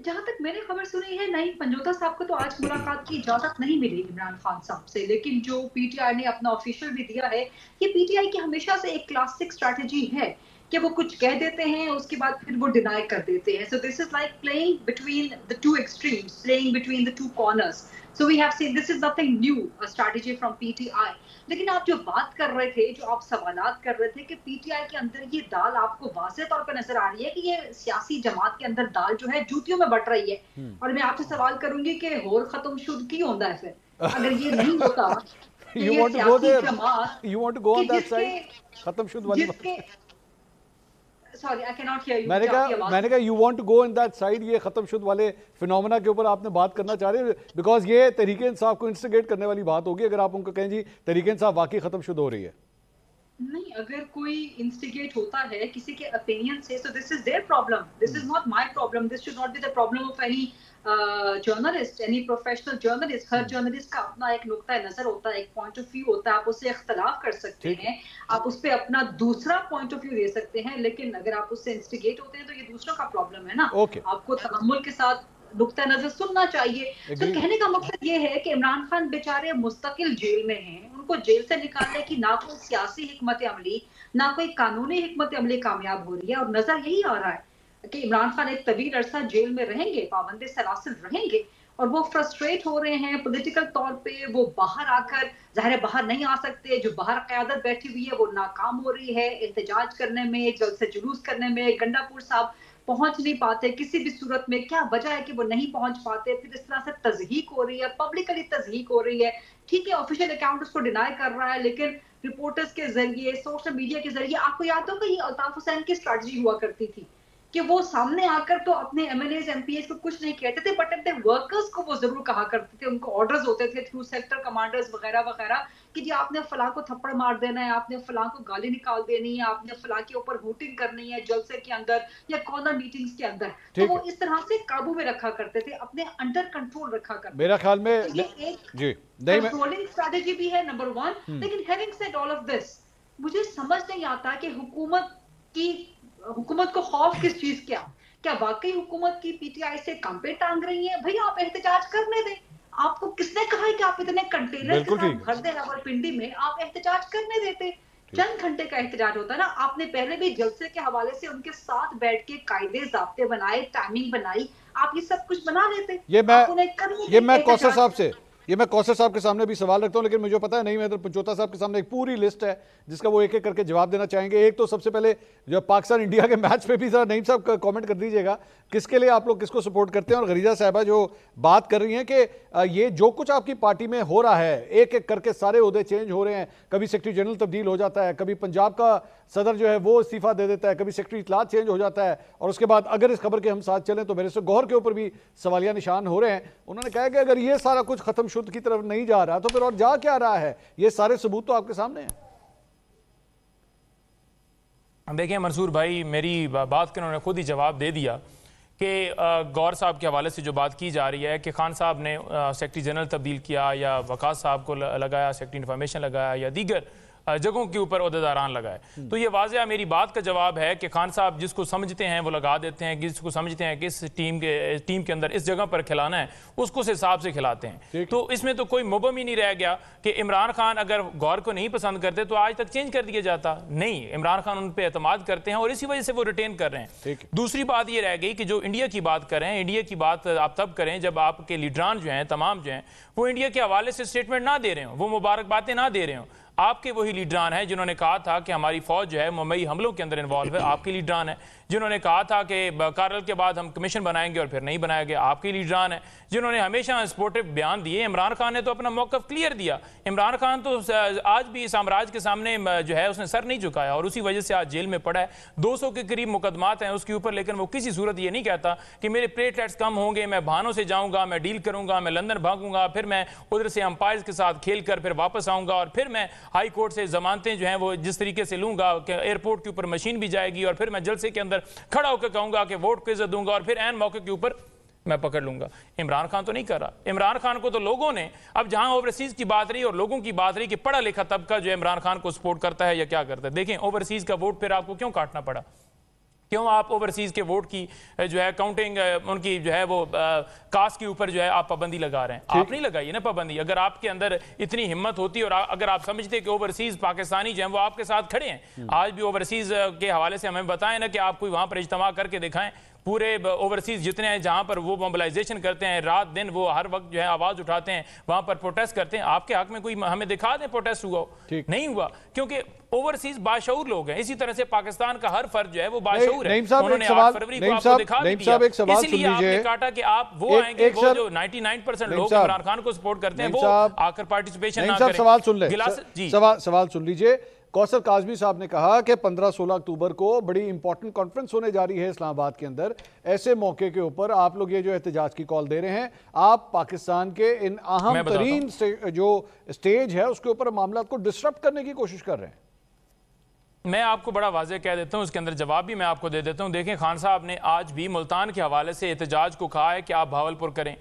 Speaker 5: जहां तक मैंने खबर सुनी है, नईम पंचोता साहब को तो आज मुलाकात की इजाजत नहीं मिली इमरान खान साहब से, लेकिन जो पीटीआई ने अपना ऑफिशियल भी दिया है, ये पीटीआई की हमेशा से एक क्लासिक स्ट्रैटेजी है कि वो कुछ कह देते हैं उसके बाद फिर वो डिनाई कर देते हैं। So this is like playing between the two extremes, playing between the two corners. So we have seen this is nothing new, a strategy from PTI. लेकिन आप जो बात कर रहे थे, जो आप सवालात कर रहे थे कि पीटीआई के अंदर ये दाल आपको वाज़ेह तौर पर नजर आ रही है कि ये सियासी जमात के अंदर दाल जो है जूतियों में बट रही है। और मैं आपसे सवाल करूंगी कि होर खत्म शुद्ध की होता है फिर अगर ये नहीं होता।
Speaker 1: You want to go there? You want to go on that side? खत्म शुद्ध वाली बात।
Speaker 5: Sorry, I cannot hear you.
Speaker 1: मैंने कहा you want to go in that side, ये खत्म शुद्ध वाले फिनोमेना के ऊपर आपने बात करना चाह रहे हैं, बिकॉज ये तहरीक इंसाफ को इंस्टिगेट करने वाली बात होगी अगर आप उनको कहें जी तहरीक इंसाफ वाकई खत्म शुद्ध हो रही है।
Speaker 5: नहीं, अगर कोई इंस्टिगेट होता है किसी के ओपिनियन से, so this is their problem, this is not my problem, this should not be the problem of any journalist, any professional journalist. Her journalist का अपना एक नुक्ता नजर होता है, एक पॉइंट ऑफ व्यू होता है, आप उससे इख्तलाफ कर सकते हैं, आप उस पर अपना दूसरा पॉइंट ऑफ व्यू दे सकते हैं, लेकिन अगर आप उससे इंस्टिगेट होते हैं तो ये दूसरों का प्रॉब्लम है ना। आपको तहम्मुल के साथ नुक्ता नजर सुनना चाहिए। तो कहने का मकसद ये है कि इमरान खान बेचारे मुस्तकिल जेल में हैं, उनको जेल से निकालने की ना कोई सियासी हिकमत अमली, ना कोई कानूनी हिकमत अमली कामयाब हो रही है, और नजर यही आ रहा है कि इमरान खान एक तवील अरसा जेल में रहेंगे, पाबंदी सलासिल रहेंगे, और वो फ्रस्ट्रेट हो रहे हैं पॉलिटिकल तौर पे। वो बाहर आकर, ज़ाहिर बाहर नहीं आ सकते, जो बाहर क़यादत बैठी हुई है वो नाकाम हो रही है एहतजाज करने में, जल्द से जुलूस करने में। गंडापुर साहब पहुंच नहीं पाते किसी भी सूरत में, क्या वजह है कि वो नहीं पहुंच पाते? फिर इस तरह से तज़हीक हो रही है, पब्लिकली तज़हीक हो रही है। ठीक है, ऑफिशियल अकाउंट उसको डिनाई कर रहा है, लेकिन रिपोर्टर्स के जरिए, सोशल मीडिया के जरिए, आपको याद होगा ये अल्ताफ हुसैन की स्ट्रैटेजी हुआ करती थी कि वो सामने आकर तो अपने एमएलएज एमपीएस को कुछ नहीं कहते थे, बट अपने वर्कर्स को वो जरूर कहा करते थे, उनको ऑर्डर्स होते थे थ्रू सेक्टर कमांडर्स वगैरह वगैरह कि जी आपने फलां को थप्पड़ मार देना है, आपने फलां को गाली निकाल देनी है, आपने फलां के ऊपर वोटिंग करनी है जलसे के अंदर या कॉर्नर मीटिंग्स के अंदर। तो वो इस तरह से काबू में रखा करते थे, अपने अंडर कंट्रोल रखा करते।
Speaker 1: मेरा ख्याल में
Speaker 5: ये एक कंट्रोलिंग स्ट्रेटजी भी है, नंबर 1। लेकिन having said all of this, मुझे समझ नहीं आता कि हुकूमत को खौफ किस चीज क्या वाकई हुकूमत की पीटीआई से काम पे टांग रही है? भैया आप एहतजाज करने दें, आपको किसने कहा है कि आप इतने कंटेनर के साथ भर दे रावलपिंडी में? आप एहतजाज करने देते, चंद घंटे का एहतजाज होता है ना। आपने पहले भी जलसे के हवाले से उनके साथ बैठ के कायदे ज़ाब्ते बनाए, टाइमिंग बनाई, आप ये सब कुछ बना लेते।
Speaker 1: ये मैं कौसर साहब के सामने भी सवाल रखता हूं, लेकिन मुझे पता है नहीं, मैं पंचोता साहब के सामने एक पूरी लिस्ट है जिसका वो एक एक करके जवाब देना चाहेंगे। एक तो सबसे पहले जो पाकिस्तान इंडिया के मैच पे भी जरा नईम साहब कमेंट कर दीजिएगा, किसके लिए आप लोग किसको सपोर्ट करते हैं। और गरीजा साहबा जो बात कर रही हैं कि ये जो कुछ आपकी पार्टी में हो रहा है, एक एक करके सारे ओहदे चेंज हो रहे हैं, कभी सेक्रेटरी जनरल तब्दील हो जाता है, कभी पंजाब का सदर जो है वो इस्तीफा दे देता है, कभी सेक्रेटरी इत्तलात चेंज हो जाता है, और उसके बाद अगर इस खबर के हम साथ चलें तो मेरे से गौहर के ऊपर भी सवालिया निशान हो रहे हैं। उन्होंने कहा कि अगर ये सारा कुछ खत्म शुद्ध की तरफ नहीं जा रहा तो फिर और जा क्या रहा है? ये सारे सबूत तो आपके सामने हैं।
Speaker 3: देखिए मंसूर भाई, मेरी बात के उन्होंने खुद ही जवाब दे दिया कि गौर साहब के हवाले से जो बात की जा रही है कि खान साहब ने सेक्रेटरी जनरल तब्दील किया या वकास साहब को लगाया, सेक्रेटरी इन्फॉर्मेशन लगाया या दीगर जगहों के ऊपर ओहदेदारान लगाए, तो ये वाज़ेह मेरी बात का जवाब है कि खान साहब जिसको समझते हैं वो लगा देते हैं, जिसको समझते हैं कि इस टीम के अंदर इस जगह पर खिलाना है उसको उस हिसाब से खिलाते हैं। तो इसमें तो कोई मुबम ही नहीं रह गया कि इमरान खान अगर गौर को नहीं पसंद करते तो आज तक चेंज कर दिया जाता। नहीं, इमरान खान उन पर एतमाद करते हैं और इसी वजह से वो रिटेन कर रहे हैं। दूसरी बात ये रह गई कि जो इंडिया की बात करें, इंडिया की बात आप तब करें जब आपके लीडरान जो हैं, तमाम जो हैं, वो इंडिया के हवाले से स्टेटमेंट ना दे रहे हो, वो मुबारकबादें ना दे रहे हो। आपके वही लीडरान हैं जिन्होंने कहा था कि हमारी फौज जो है मुंबई हमलों के अंदर इन्वॉल्व है, आपके लीडरान है। जिन्होंने कहा था कि कारगिल के बाद हम कमीशन बनाएंगे और फिर नहीं बनाया गया, आपके लीडरान है। जिन्होंने हमेशा सपोर्टिव बयान दिए। इमरान खान ने तो अपना मौकफ क्लियर दिया। इमरान खान तो आज भी साम्राज्य के सामने जो है उसने सर नहीं झुकाया और उसी वजह से आज जेल में पड़ा है। 200 के करीब मुकदमात हैं उसके ऊपर, लेकिन वो किसी सूरत ये नहीं कहता कि मेरे प्लेटलेट्स कम होंगे, मैं बहानों से जाऊंगा, मैं डील करूंगा, मैं लंदन भागूंगा, फिर मैं उधर से अंपायर्स के साथ खेल कर फिर वापस आऊंगा और फिर मैं हाई कोर्ट से जमानतें जो हैं वो जिस तरीके से लूंगा कि एयरपोर्ट के ऊपर मशीन भी जाएगी और फिर मैं जलसे के अंदर खड़ा होकर कहूंगा कि वोट को इज्जत दूंगा और फिर ऐन मौके के ऊपर मैं पकड़ लूंगा। इमरान खान तो नहीं कर रहा। इमरान खान को तो लोगों ने, अब जहां ओवरसीज की बात रही और लोगों की बात रही कि पढ़ा लिखा तबका जो इमरान खान को सपोर्ट करता है या क्या करता है, देखें ओवरसीज का वोट फिर आपको क्यों काटना पड़ा? क्यों आप ओवरसीज के वोट की जो है काउंटिंग उनकी जो है वो कास्ट के ऊपर जो है आप पाबंदी लगा रहे हैं? आप नहीं लगाइए ना पाबंदी। अगर आपके अंदर इतनी हिम्मत होती और अगर आप समझते कि ओवरसीज पाकिस्तानी जो है वो आपके साथ खड़े हैं, आज भी ओवरसीज के हवाले से हमें बताएं ना कि आप कोई वहां पर इज्तिमा करके दिखाएं। पूरे ओवरसीज जितने हैं जहां पर वो मोबिलाइजेशन करते हैं, रात दिन वो हर वक्त जो है आवाज उठाते हैं, वहां पर प्रोटेस्ट करते हैं, आपके हक में कोई हमें दिखा दें प्रोटेस्ट हुआ हो? नहीं हुआ, क्योंकि ओवरसीज बाशऊर लोग हैं। इसी तरह से पाकिस्तान का हर फर्द जो है वो बाशऊर है। उन्होंने 8 फरवरी को आपको दिखा भी दिया, इसलिए आपने काटा कि आप वो आएंगे, वो जो 99% लोग इमरान खान को सपोर्ट करते हैं वो आकर पार्टिसिपेशन ना करें।
Speaker 1: सवाल सुन ले, सवाल सुन लीजिए। कौसर काज़मी साहब ने कहा कि 15-16 अक्टूबर को बड़ी इंपॉर्टेंट कॉन्फ्रेंस होने जा रही है इस्लामाबाद के अंदर। ऐसे मौके के ऊपर आप लोग ये जो एहतजाज की कॉल दे रहे हैं, आप पाकिस्तान के इन अहम तरीन जो स्टेज है उसके ऊपर मामला को डिसरप्ट करने की कोशिश कर रहे हैं।
Speaker 3: मैं आपको बड़ा वाज़ेह कह देता हूं, उसके अंदर जवाब भी मैं आपको दे देता हूं। देखें, खान साहब ने आज भी मुल्तान के हवाले से एहतजाज को कहा है कि आप भावलपुर करें।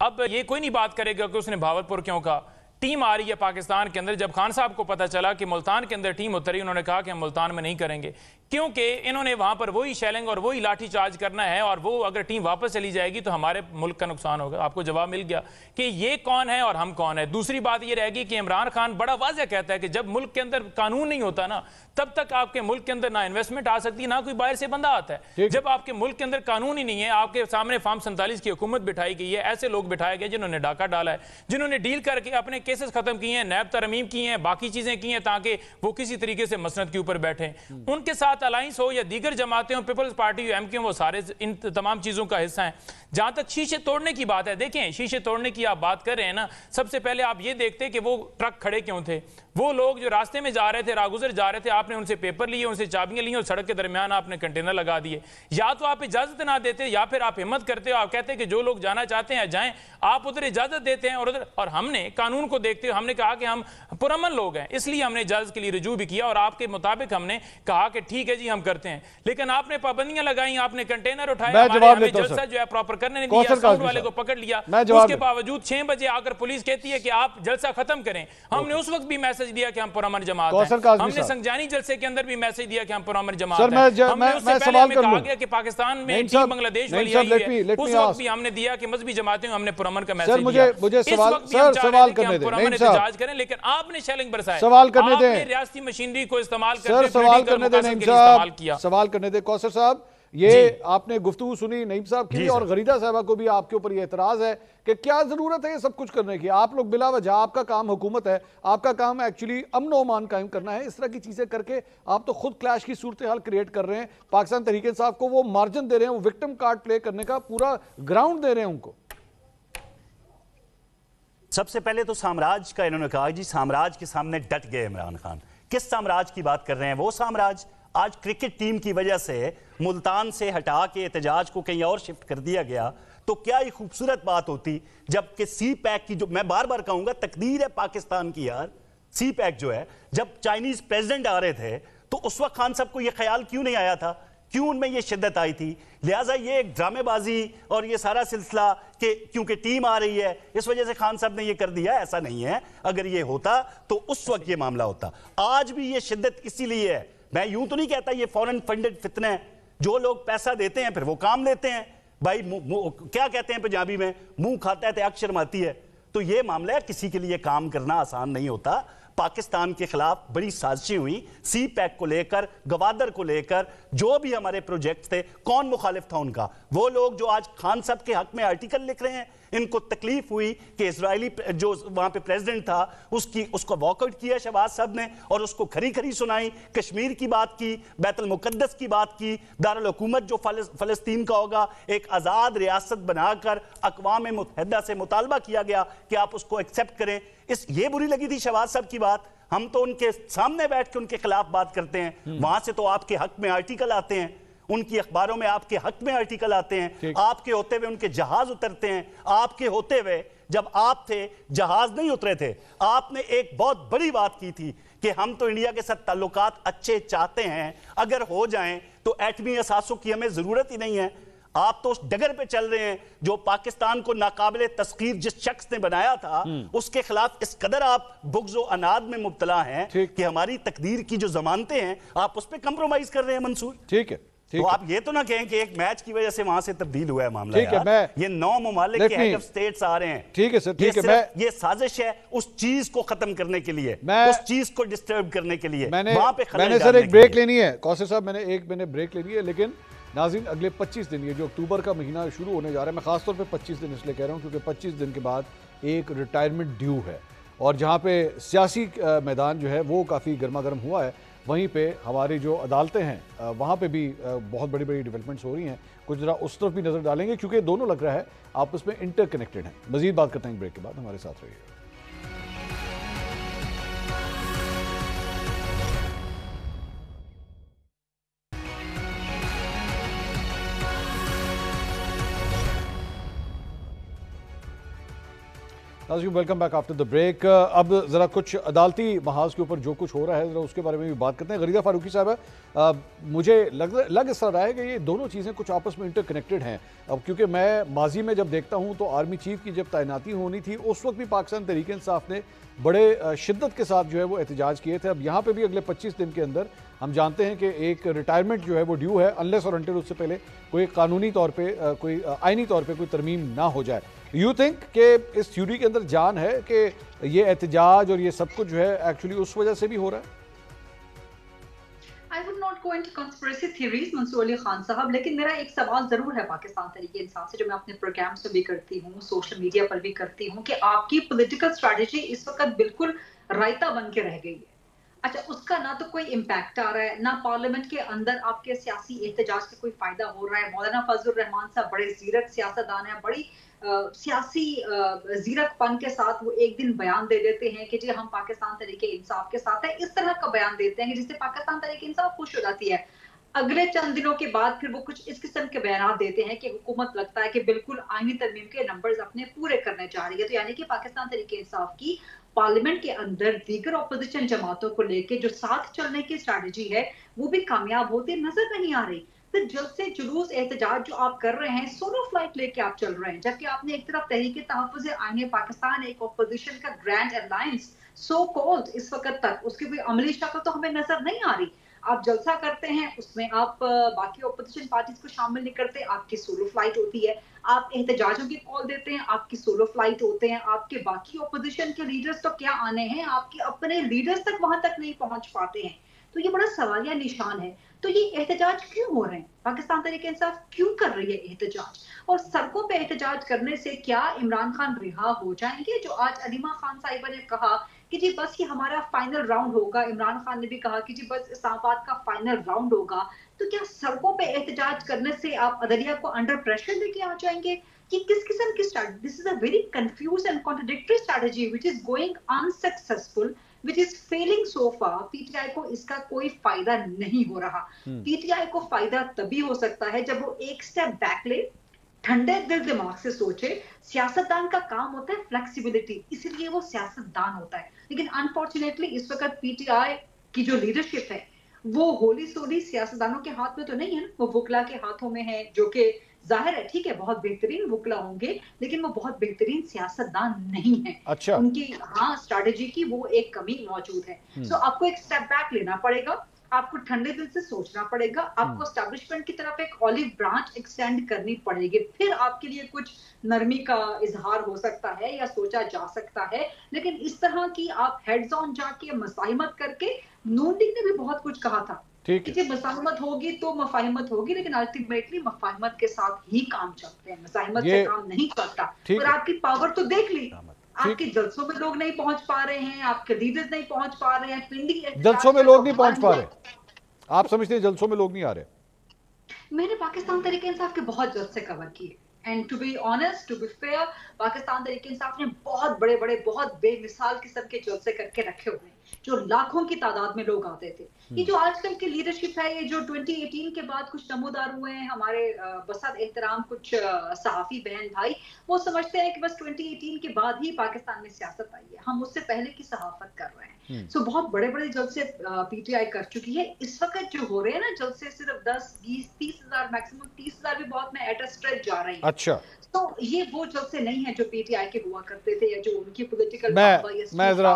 Speaker 3: अब ये कोई नहीं बात करेगा कि उसने भावलपुर क्यों कहा। टीम आ रही है पाकिस्तान के अंदर। जब खान साहब को पता चला कि मुल्तान के अंदर टीम उतरी, उन्होंने कहा कि हम मुल्तान में नहीं करेंगे, क्योंकि इन्होंने वहां पर वही शेलिंग और वही लाठी चार्ज करना है और वो अगर टीम वापस चली जाएगी तो हमारे मुल्क का नुकसान होगा। आपको जवाब मिल गया कि ये कौन है और हम कौन है। दूसरी बात ये रहेगी कि इमरान खान बड़ा वाज़ेह कहता है कि जब मुल्क के अंदर कानून नहीं होता ना, तब तक आपके मुल्क के अंदर ना इन्वेस्टमेंट आ सकती, ना कोई बाहर से बंदा आता है। जब आपके मुल्क के अंदर कानून ही नहीं है, आपके सामने फार्म 47 की हुकूमत बिठाई गई है, ऐसे लोग बिठाए गए जिन्होंने डाका डाला है, जिन्होंने डील करके अपने केसेस खत्म किए हैं, नैब तरमीम की हैं, बाकी चीजें की हैं ताकि वो किसी तरीके से मसनद के ऊपर बैठे। उनके साथ अलायंस हो या दीगर जमातें हो, पीपल्स पार्टी हो, एमक्यू, वो सारे इन तमाम चीजों का हिस्सा है। जहां तक शीशे तोड़ने की बात है, देखें शीशे तोड़ने की आप बात कर रहे हैं ना, सबसे पहले आप ये देखते कि वो ट्रक खड़े क्यों थे। वो लोग जो रास्ते में जा रहे थे, रागुजर जा रहे थे, आपने उनसे पेपर लिए, उनसे चाबियां ली और सड़क के दरमियान आपने कंटेनर लगा दिए। या तो आप इजाजत ना देते या फिर आप हिम्मत करते हो, आप कहते कि जो लोग जाना चाहते हैं जाएं, आप उधर इजाजत देते हैं और उधर। और हमने कानून को देखते हुए हमने कहा कि हम पुरअमन लोग हैं, इसलिए हमने इजाजत के लिए रुजू भी किया और आपके मुताबिक हमने कहा कि ठीक है जी हम करते हैं। लेकिन आपने पाबंदियां लगाई, आपने कंटेनर उठाया, हमें जलसा जो है प्रॉपर करने नहीं दिया, साउंड वाले को पकड़ लिया। उसके बावजूद 6 बजे आकर पुलिस कहती है कि आप जलसा खत्म करें। हमने उस वक्त भी मैसेज दिया कि हम पुरअमन जमात हैं। हमने संजानी जलसे के अंदर भी मैसेज दिया कि हम पुरअमन जमात हैं। हमने उससे पहले हमें कहा गया कि पाकिस्तान में टीम बांग्लादेश वाली आई है, उस वक्त भी हमने दिया कि मजहबी जमातें हमने पुरअमन का मैसेज दिया।
Speaker 1: मुझे सवाल करने दें,
Speaker 3: एहतजाज करें, लेकिन आपने शेलिंग बरसाया,
Speaker 1: सवाल करने दें,
Speaker 3: आपने रियासती मशीनरी को इस्तेमाल करके
Speaker 1: सवाल करने दें नईम साहब, सवाल करने दें कौसर साहब। ये आपने गुफ्तगू सुनी नईम साहब की और गरीदा साहबा को भी आपके ऊपर ये एतराज है कि क्या जरूरत है ये सब कुछ करने की। आप लोग बिला वजह, आपका काम हुकूमत है, आपका काम एक्चुअली अमन व अमान कायम करना है। इस तरह की चीजें करके आप तो खुद क्लैश की सूरत हाल क्रिएट कर रहे हैं। पाकिस्तान तहरीक इंसाफ को वो मार्जिन दे रहे हैं, वो विक्टिम कार्ड प्ले करने का पूरा ग्राउंड दे रहे हैं उनको।
Speaker 4: सबसे पहले तो साम्राज्य का इन्होंने कहा जी, साम्राज्य के सामने डट गए इमरान खान। किस साम्राज्य की बात कर रहे हैं? वो साम्राज्य आज क्रिकेट टीम की वजह से मुल्तान से हटा के एहतजाज को कहीं और शिफ्ट कर दिया गया। तो क्या ये खूबसूरत बात होती जबकि सी पैक की, जो मैं बार बार कहूंगा तकदीर है पाकिस्तान की यार, सी पैक जो है, जब चाइनीज प्रेसिडेंट आ रहे थे तो उस वक्त खान साहब को यह ख्याल क्यों नहीं आया था? क्यों उनमें यह शिद्दत आई थी? लिहाजा ये एक ड्रामेबाजी और ये सारा सिलसिला कि क्योंकि टीम आ रही है इस वजह से खान साहब ने ये कर दिया, ऐसा नहीं है। अगर ये होता तो उस वक्त ये मामला होता। आज भी ये शिद्दत इसीलिए है, मैं यूं तो नहीं कहता ये फॉरेन फंडेड फितने हैं, जो लोग पैसा देते हैं फिर वो काम लेते हैं। भाई क्या कहते हैं पंजाबी में, मुंह खाता है तो आंख शर्माती है। तो ये मामला है, किसी के लिए काम करना आसान नहीं होता। पाकिस्तान के खिलाफ बड़ी साजिशें हुई, सी पैक को लेकर, गवादर को लेकर, जो भी हमारे प्रोजेक्ट थे, कौन मुखालिफ था उनका? वो लोग जो आज खान साहब के हक में आर्टिकल लिख रहे हैं, इनको तकलीफ हुई कि इजरायली जो वहां पे प्रेसिडेंट था उसको वॉकआउट किया शहबाज साहब ने और उसको खरी खरी सुनाई, कश्मीर की बात की, बैतुल मुकद्दस की बात की, दारुल हुकूमत जो फलस्तीन का होगा एक आजाद रियासत बनाकर अक़वाम मुत्तहिदा से मुतालबा किया गया कि आप उसको एक्सेप्ट करें। ये बुरी लगी थी शहबाज साहब की बात। हम तो उनके सामने बैठ के उनके खिलाफ बात करते हैं, वहां से तो आपके हक में आर्टिकल आते हैं, उनकी अखबारों में आपके हक में आर्टिकल आते हैं, आपके होते हुए उनके जहाज उतरते हैं, आपके होते हुए जब आप थे जहाज नहीं उतरे थे। आपने एक बहुत बड़ी बात की थी कि हम तो इंडिया के साथ ताल्लुकात अच्छे चाहते हैं, अगर हो जाएं तो एटमी असासों की हमें जरूरत ही नहीं है। आप तो उस डगर पे चल रहे हैं जो पाकिस्तान को नाकाबिले तस्कीर जिस शख्स ने बनाया था उसके खिलाफ इस कदर आप बुग़्ज़ और अनाद में मुब्तला हैं कि हमारी तकदीर की जो जमानतें हैं आप उस पर कंप्रोमाइज कर रहे हैं मंसूर।
Speaker 1: ठीक है,
Speaker 4: तो आप ये तो ना कहें कि एक मैच की वजह से वहां से तब्दील हुआ है मामला।
Speaker 1: ठीक है, मैं
Speaker 4: ये 9 ममालिक के हेड ऑफ स्टेट्स आ रहे हैं।
Speaker 1: ठीक है सर, ठीक है, मैं
Speaker 4: ये साजिश है उस चीज को खत्म करने के लिए, उस चीज को डिस्टर्ब करने के लिए, वहां पे
Speaker 1: मैंने सर एक ब्रेक लेनी है कौसर साहब, मैंने ब्रेक लेनी है, लेकिन नाज़रीन अगले 25 दिन, ये जो अक्टूबर का महीना शुरू होने जा रहा है, मैं खासतौर पे 25 दिन इसलिए कह रहा हूँ क्योंकि 25 दिन के बाद एक रिटायरमेंट ड्यू है और जहाँ पे सियासी मैदान जो है वो काफ़ी गर्मा गर्म हुआ है, वहीं पे हमारी जो अदालतें हैं वहाँ पे भी बहुत बड़ी बड़ी डेवलपमेंट्स हो रही हैं। कुछ ज़रा उस तरफ भी नज़र डालेंगे क्योंकि दोनों लग रहा है आपस में इंटरकनेक्टेड हैं। मज़ीद बात करते हैं ब्रेक के बाद, हमारे साथ रहिए। Welcome back after the break. अब ज़रा कुछ अदालती महाज के ऊपर जो कुछ हो रहा है ज़रा उसके बारे में भी बात करते हैं। गरीदा फारूकी साहब, मुझे लग इस तरह रहा है कि ये दोनों चीज़ें कुछ आपस में इंटरकनेक्टेड हैं। अब क्योंकि मैं माजी में जब देखता हूँ तो आर्मी चीफ की जब तैनाती होनी थी उस वक्त भी पाकिस्तान तहरीक इंसाफ ने बड़े शिद्दत के साथ जो है वो एहतजाज किए थे। अब यहाँ पर भी अगले 25 दिन के अंदर हम जानते हैं कि एक रिटायरमेंट जो है वो ड्यू है, अनलेस और अनटिल उससे पहले कोई कानूनी तौर पर कोई आइनी तौर पर कोई तरमीम ना हो जाए। यू थिंक कि इस थ्योरी के अंदर जान है कि ये एहतजाज और ये सब कुछ जो है एक्चुअली उस वजह से भी हो रहा है?
Speaker 5: I would not go into conspiracy theories, Mansoor Ali Khan साहब, लेकिन मेरा एक सवाल जरूर है पाकिस्तान तहरीक इंसाफ से जो मैं अपने प्रोग्राम्स में भी करती हूँ, सोशल मीडिया पर भी करती हूँ, कि आपकी पॉलिटिकल स्ट्रैटेजी इस वक्त बिल्कुल रायता बन के रह गई है। अच्छा, उसका ना तो कोई इम्पैक्ट आ रहा है, ना पार्लियामेंट के अंदर आपके सियासी एहतजाज से कोई फायदा हो रहा है। मौलाना फजलुर रहमान साहब बड़े जीरक सियासतदान है, बड़ी सियासी जीरकपन के साथ वो एक दिन बयान दे देते हैं कि जी हम पाकिस्तान तहरीक इंसाफ के साथ है, इस तरह का बयान देते हैं जिससे पाकिस्तान तहरीक इंसाफ खुश हो जाती है। अगले चंद दिनों के बाद फिर वो कुछ इस किस्म के बयान देते हैं कि हुकूमत लगता है कि बिल्कुल आईनी तरमीम के नंबर्स अपने पूरे करने जा रही है। तो यानी कि पाकिस्तान तहरीक इंसाफ की पार्लियामेंट के अंदर दीगर ऑपोजिशन जमातों को लेके जो साथ चलने की स्ट्रैटेजी है वो भी कामयाब होती नजर नहीं आ रही। तो जल्द से जुलूस एहतजाज जो आप कर रहे हैं, सोलो फ्लाइट लेके आप चल रहे हैं, जबकि आपने एक तरफ तहरीक तहफ़्फ़ुज़ आईन पाकिस्तान, एक ऑपोजिशन का ग्रैंड अलायंस सो कॉल्ड इस वक्त तक उसकी कोई अमली शक्ल तो हमें नजर नहीं आ रही। आप जलसा करते हैं, उसमें आप बाकी ऑपोजिशन पार्टीज को शामिल नहीं करते, आपकी सोलो फ्लाइट होती है। आप एहतजाजों की कॉल देते हैं, आपकी सोलो फ्लाइट होते हैं। आपके बाकी ऑपोजिशन के लीडर्स तो क्या आने हैं, आपके अपने लीडर्स तक वहां तक नहीं पहुंच पाते हैं। तो ये बड़ा सवालिया निशान है। तो ये एहतजाज क्यों हो रहे हैं? पाकिस्तान तहरीक इंसाफ क्यों कर रही है एहतजाज? और सड़कों पे एहतजाज करने से क्या इमरान खान रिहा हो जाएंगे? जो आज अलीमा खान साहिबा ने कहा कि जी बस ये हमारा फाइनल राउंड होगा, इमरान खान ने भी कहा कि जी बस इस्लामाबाद का फाइनल राउंड होगा, तो क्या सड़कों पे एहतजाज करने से आप अदलिया को अंडर प्रेशर लेके आ जाएंगे? कि किस किस्म की strategy? This is a very confuse and contradictory strategy which is going unsuccessful, which is failing so far। PTI को इसका कोई फायदा नहीं हो रहा। पीटीआई को फायदा तभी हो सकता है जब वो एक स्टेप बैक ले, ठंडे दिल दिमाग से सोचे। सियासतदान का काम होता है फ्लेक्सिबिलिटी, इसलिए वो सियासतदान होता है। लेकिन अनफॉर्चुनेटली इस वक्त पीटीआई की जो लीडरशिप है वो होली सोली सियासतदानों के हाथ में तो नहीं है ना, वो वुकला के हाथों में है, जो कि जाहिर है ठीक है बहुत बेहतरीन वुकला होंगे लेकिन वो बहुत बेहतरीन सियासतदान नहीं है।
Speaker 1: अच्छा।
Speaker 5: उनकी स्ट्रैटेजी की वो एक कमी मौजूद है। सो आपको एक स्टेप बैक लेना पड़ेगा, आपको ठंडे दिल से सोचना पड़ेगा, आपको एस्टैब्लिशमेंट की तरफ एक ऑलिव ब्रांच एक्सटेंड करनी पड़ेगी, फिर आपके लिए कुछ नरमी का इजहार हो सकता है या सोचा जा सकता है। लेकिन इस तरह की आप हेड्स ऑन जाके मसाहिमत करके, नून लीग ने भी बहुत कुछ कहा था
Speaker 1: ठीक है।
Speaker 5: जब मफाहमत होगी तो मफाहमत होगी, लेकिन अल्टीमेटली मफाहमत के साथ ही काम चलते हैं, मफाहमत से काम नहीं चलता। और आपकी पावर तो देख ली, आपके जलसों में लोग नहीं पहुंच पा रहे हैं, आपके लीडर्स नहीं पहुंच पा रहे हैं, पिंडी
Speaker 1: जलसों में लोग नहीं पहुंच पा रहे, आप समझते हैं जलसों में लोग नहीं आ रहे?
Speaker 5: मैंने पाकिस्तान तहरीक इंसाफ के बहुत जलसे कवर किए, and to be honest, to be fair, Pakistan Tehreek Insaf ने बहुत बड़े बड़े, बहुत बेमिसाल किस्म के जलसे करके रखे हुए हैं, जो लाखों की तादाद में लोग आते थे। ये जो आजकल की लीडरशिप है, ये जो 2018 के बाद कुछ नमूदार हुए हैं हमारे बसद एहतराम कुछ सहाफी बहन भाई, वो समझते हैं कि बस 2018 के बाद ही पाकिस्तान में सियासत आई है, हम उससे पहले की सहाफत कर रहे हैं। सो बहुत बड़े बड़े जलसे पीटीआई कर चुकी है। इस वक्त जो हो रहे हैं ना जलसे, सिर्फ 10, 20, 30 हजार, मैक्सिमम 30 हजार भी बहुत में एट अ स्ट्रेच जा रही है।
Speaker 1: अच्छा,
Speaker 5: तो ये वो जलसे नहीं है जो पीटीआई के हुआ करते थे, या जो उनकी पॉलिटिकल
Speaker 1: मैं जरा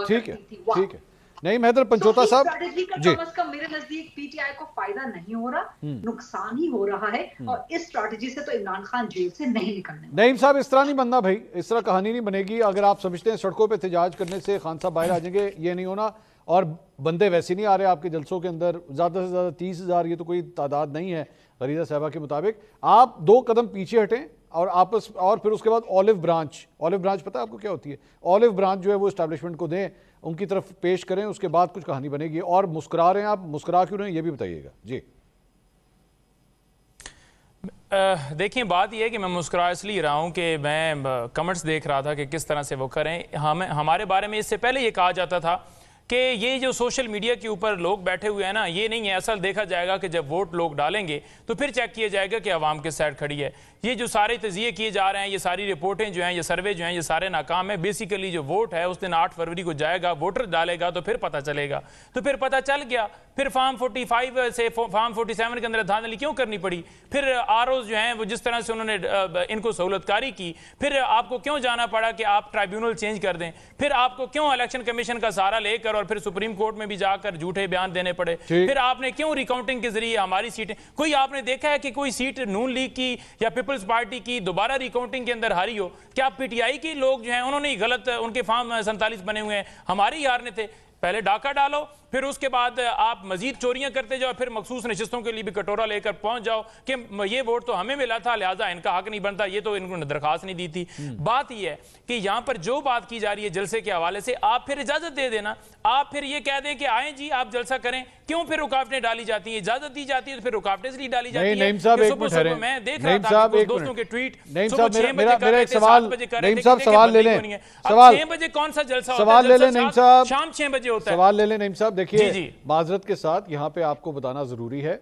Speaker 1: ठीक है, ठीक है। नहीं महदर पंचोता साहब
Speaker 5: जी, कम से कम मेरे नजदीक पीटीआई को फायदा नहीं हो रहा, नुकसान ही हो रहा है, और इस स्ट्रैटेजी से तो इमरान खान जेल से नहीं निकलने।
Speaker 1: नईम साहब, इस तरह नहीं बनना भाई, इस तरह कहानी नहीं बनेगी। अगर आप समझते हैं सड़कों पे एहतजाज करने से खान साहब बाहर आ जाएंगे, ये नहीं होना। और बंदे वैसे नहीं आ रहे आपके जलसों के अंदर, ज़्यादा से ज़्यादा 30,000, ये तो कोई तादाद नहीं है गरीदा साहबा के मुताबिक। आप 2 कदम पीछे हटें और आपस, और फिर उसके बाद ऑलिव ब्रांच पता है आपको क्या होती है? ऑलिव ब्रांच जो है वो एस्टैब्लिशमेंट को दें, उनकी तरफ पेश करें, उसके बाद कुछ कहानी बनेगी। और मुस्कुरा रहे हैं आप, मुस्कुरा क्यों रहे हैं ये भी बताइएगा जी।
Speaker 3: देखिए, बात यह है कि मैं मुस्कुरा इसलिए रहा हूँ कि मैं कमेंट्स देख रहा था कि किस तरह से वो करें। हमारे बारे में इससे पहले ये कहा जाता था कि ये जो सोशल मीडिया के ऊपर लोग बैठे हुए हैं ना, ये नहीं है, असल देखा जाएगा कि जब वोट लोग डालेंगे तो फिर चेक किया जाएगा कि आवाम के साइड खड़ी है। ये जो सारे तजिए किए जा रहे हैं, ये सारी रिपोर्टें जो हैं, ये सर्वे जो हैं, ये सारे नाकाम है। बेसिकली जो वोट है उस दिन 8 फरवरी को जाएगा, वोटर डालेगा तो फिर पता चलेगा। तो फिर पता चल गया, फिर फॉर्म 45 से फॉर्म 47 के अंदर धांधली क्यों करनी पड़ी? फिर आरओ जो हैं वो जिस तरह से उन्होंने इनको सहूलतकारी की, फिर आपको क्यों जाना पड़ा कि आप ट्राइब्यूनल चेंज कर दें? फिर आपको क्यों इलेक्शन कमीशन का सहारा लेकर और फिर सुप्रीम कोर्ट में भी जाकर झूठे बयान देने पड़े? फिर आपने क्यों रिकाउंटिंग के जरिए हमारी सीटें, कोई आपने देखा है कि कोई सीट नून लीग की या पीपल्स पार्टी की दोबारा रिकाउंटिंग के अंदर हारी हो? क्या पीटीआई के लोग जो हैं उन्होंने गलत, उनके फॉर्म 47 बने हुए हैं, हमारे ही हारने थे? पहले डाका डालो, फिर उसके बाद आप मजीद चोरियां करते जाओ, फिर मखसूस नशिस्तों के लिए भी कटोरा लेकर पहुंच जाओ कि ये वोट तो हमें मिला था, लिहाजा इनका हक नहीं बनता, ये तो इनको दरखास्त नहीं दी थी। बात यह है कि यहां पर जो बात की जा रही है जलसे के हवाले से, आप फिर इजाजत दे देना, आप फिर ये कह दें कि आए जी आप जलसा करें। क्यों फिर रुकावटें डाली जाती है? इजाजत दी जाती है तो फिर रुकावटें इसलिए डाली जाती है।
Speaker 1: नईम साहब एक मिनट ठहरें, मैं देख रहा था कुछ दोस्तों के ट्वीट, नईम साहब मेरा एक सवाल, नईम साहब सवाल ले लें, सवाल
Speaker 3: 6 बजे कौन सा जलसा होता है?
Speaker 1: सवाल ले लें नईम साहब,
Speaker 3: शाम 6 बजे होता है।
Speaker 1: सवाल ले लें नईम साहब। देखिए, माजरत के साथ यहाँ पे आपको बताना ज़रूरी है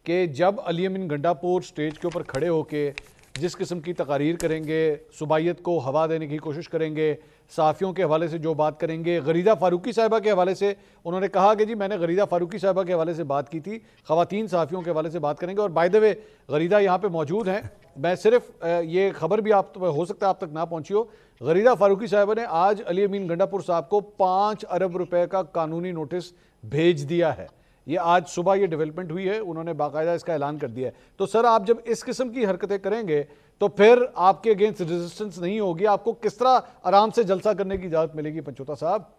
Speaker 1: कि जब अली अमीन गंडापुर स्टेज के ऊपर खड़े होके जिस किस्म की तकारीर करेंगे, सुबाइयत को हवा देने की कोशिश करेंगे, सहाफ़ियों के हवाले से जो बात करेंगे, गरीदा फारूकी साहिबा के हवाले से उन्होंने कहा कि जी मैंने गरीदा फारूकी साहिबा के हवाले से बात की थी, ख़वातीन सहाफ़ियों के हवाले से बात करेंगे। और बाय द वे गरीदा यहाँ पे मौजूद हैं, मैं सिर्फ ये खबर भी आप हो सकता है आप तक ना पहुँची हो, गरीदा फारूकी साहिबा ने आज अली अमीन गंडापुर साहब को 5 अरब रुपए का कानूनी नोटिस भेज दिया है। ये आज सुबह ये डेवलपमेंट हुई है, उन्होंने बाकायदा इसका ऐलान कर दिया है। तो सर आप जब इस किस्म की हरकतें करेंगे तो फिर आपके अगेंस्ट रेजिस्टेंस नहीं होगी, आपको किस तरह आराम से जलसा करने की इजाजत मिलेगी पंचोता साहब?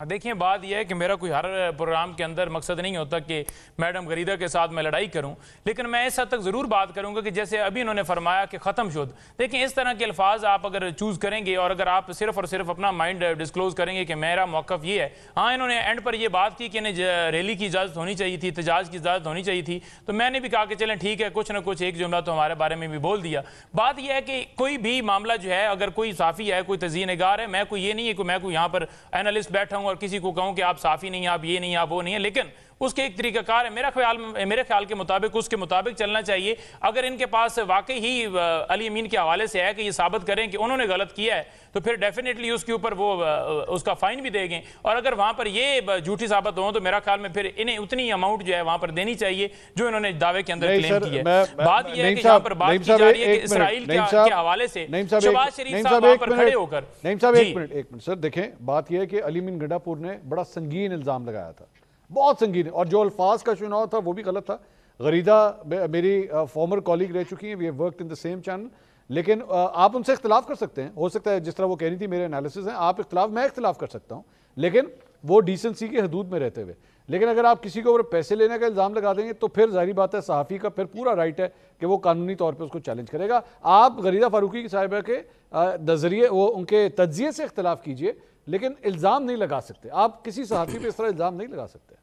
Speaker 3: देखिए, बात यह है कि मेरा कोई हर प्रोग्राम के अंदर मकसद नहीं होता कि मैडम गरीदा के साथ मैं लड़ाई करूं, लेकिन मैं इस हद तक ज़रूर बात करूंगा कि जैसे अभी इन्होंने फरमाया कि ख़त्म शुद। देखिए, इस तरह के अल्फाज आप अगर चूज़ करेंगे और अगर आप सिर्फ और सिर्फ अपना माइंड डिस्क्लोज करेंगे कि मेरा मौक़िफ़ ये है। हाँ, इन्होंने एंड पर यह बात की कि इन्हें रैली की इजाज़त होनी चाहिए थी, एहतजाज की इजाज़त होनी चाहिए थी, तो मैंने भी कहा कि चलें ठीक है, कुछ ना कुछ एक जुमला तो हमारे बारे में भी बोल दिया। बात यह है कि कोई भी मामला जो है, अगर कोई साफ़ी है, कोई तज़ीह निगार है, मैं कोई ये नहीं है कि मैं कोई यहाँ पर एनालिस्ट बैठा हूँ और किसी को कहूँ कि आप साफी नहीं, आप ये नहीं, आप वो नहीं है, लेकिन उसके एक तरीकाकार है। मेरे ख्याल के मुताबिक उसके मुताबिक चलना चाहिए। अगर इनके पास वाकई ही अली अमीन के हवाले से है कि ये साबित करें कि उन्होंने गलत किया है, तो फिर डेफिनेटली उसके ऊपर वो उसका फाइन भी देंगे। और अगर वहां पर ये झूठी साबित हो तो मेरा ख्याल में फिर इन्हें उतनी अमाउंट जो है वहां पर देनी चाहिए जो इन्होंने दावे के अंदर क्लेम की है। बात यह है कि यहाँ पर बात की जा रही है कि इसराइल के हवाले से शहबाज शरीफ साहब वहां पर खड़े होकर।
Speaker 1: नईम साहब एक मिनट सर, देखें बात यह है कि अली अमीन गंडापुर ने बड़ा संगीन इल्जाम लगाया था, बहुत संगीन, और जो अल्फाज का चुनाव था वो भी गलत था। गरीदा मेरी फॉर्मर कॉलीग रह चुकी हैं, we have worked in the same channel, लेकिन आप उनसे इख्तिलाफ कर सकते हैं, हो सकता है जिस तरह वो कह रही थी मेरे एनालिसिस हैं, आप इख्तिलाफ, मैं इख्तिलाफ कर सकता हूं, लेकिन वो डिसेंसी की हदूद में रहते हुए। लेकिन अगर आप किसी के ऊपर पैसे लेने का इल्ज़ाम लगा देंगे तो फिर जाहिर बात है सहाफ़ी का फिर पूरा राइट है कि वो कानूनी तौर पे उसको चैलेंज करेगा। आप गरीदा फारूकी की साहिबा के नज़रिए वो उनके तज्जिए से इख्तलाफ कीजिए, लेकिन इल्ज़ाम नहीं लगा सकते। आप किसी सहाफ़ी पे इस तरह इल्ज़ाम नहीं लगा सकते।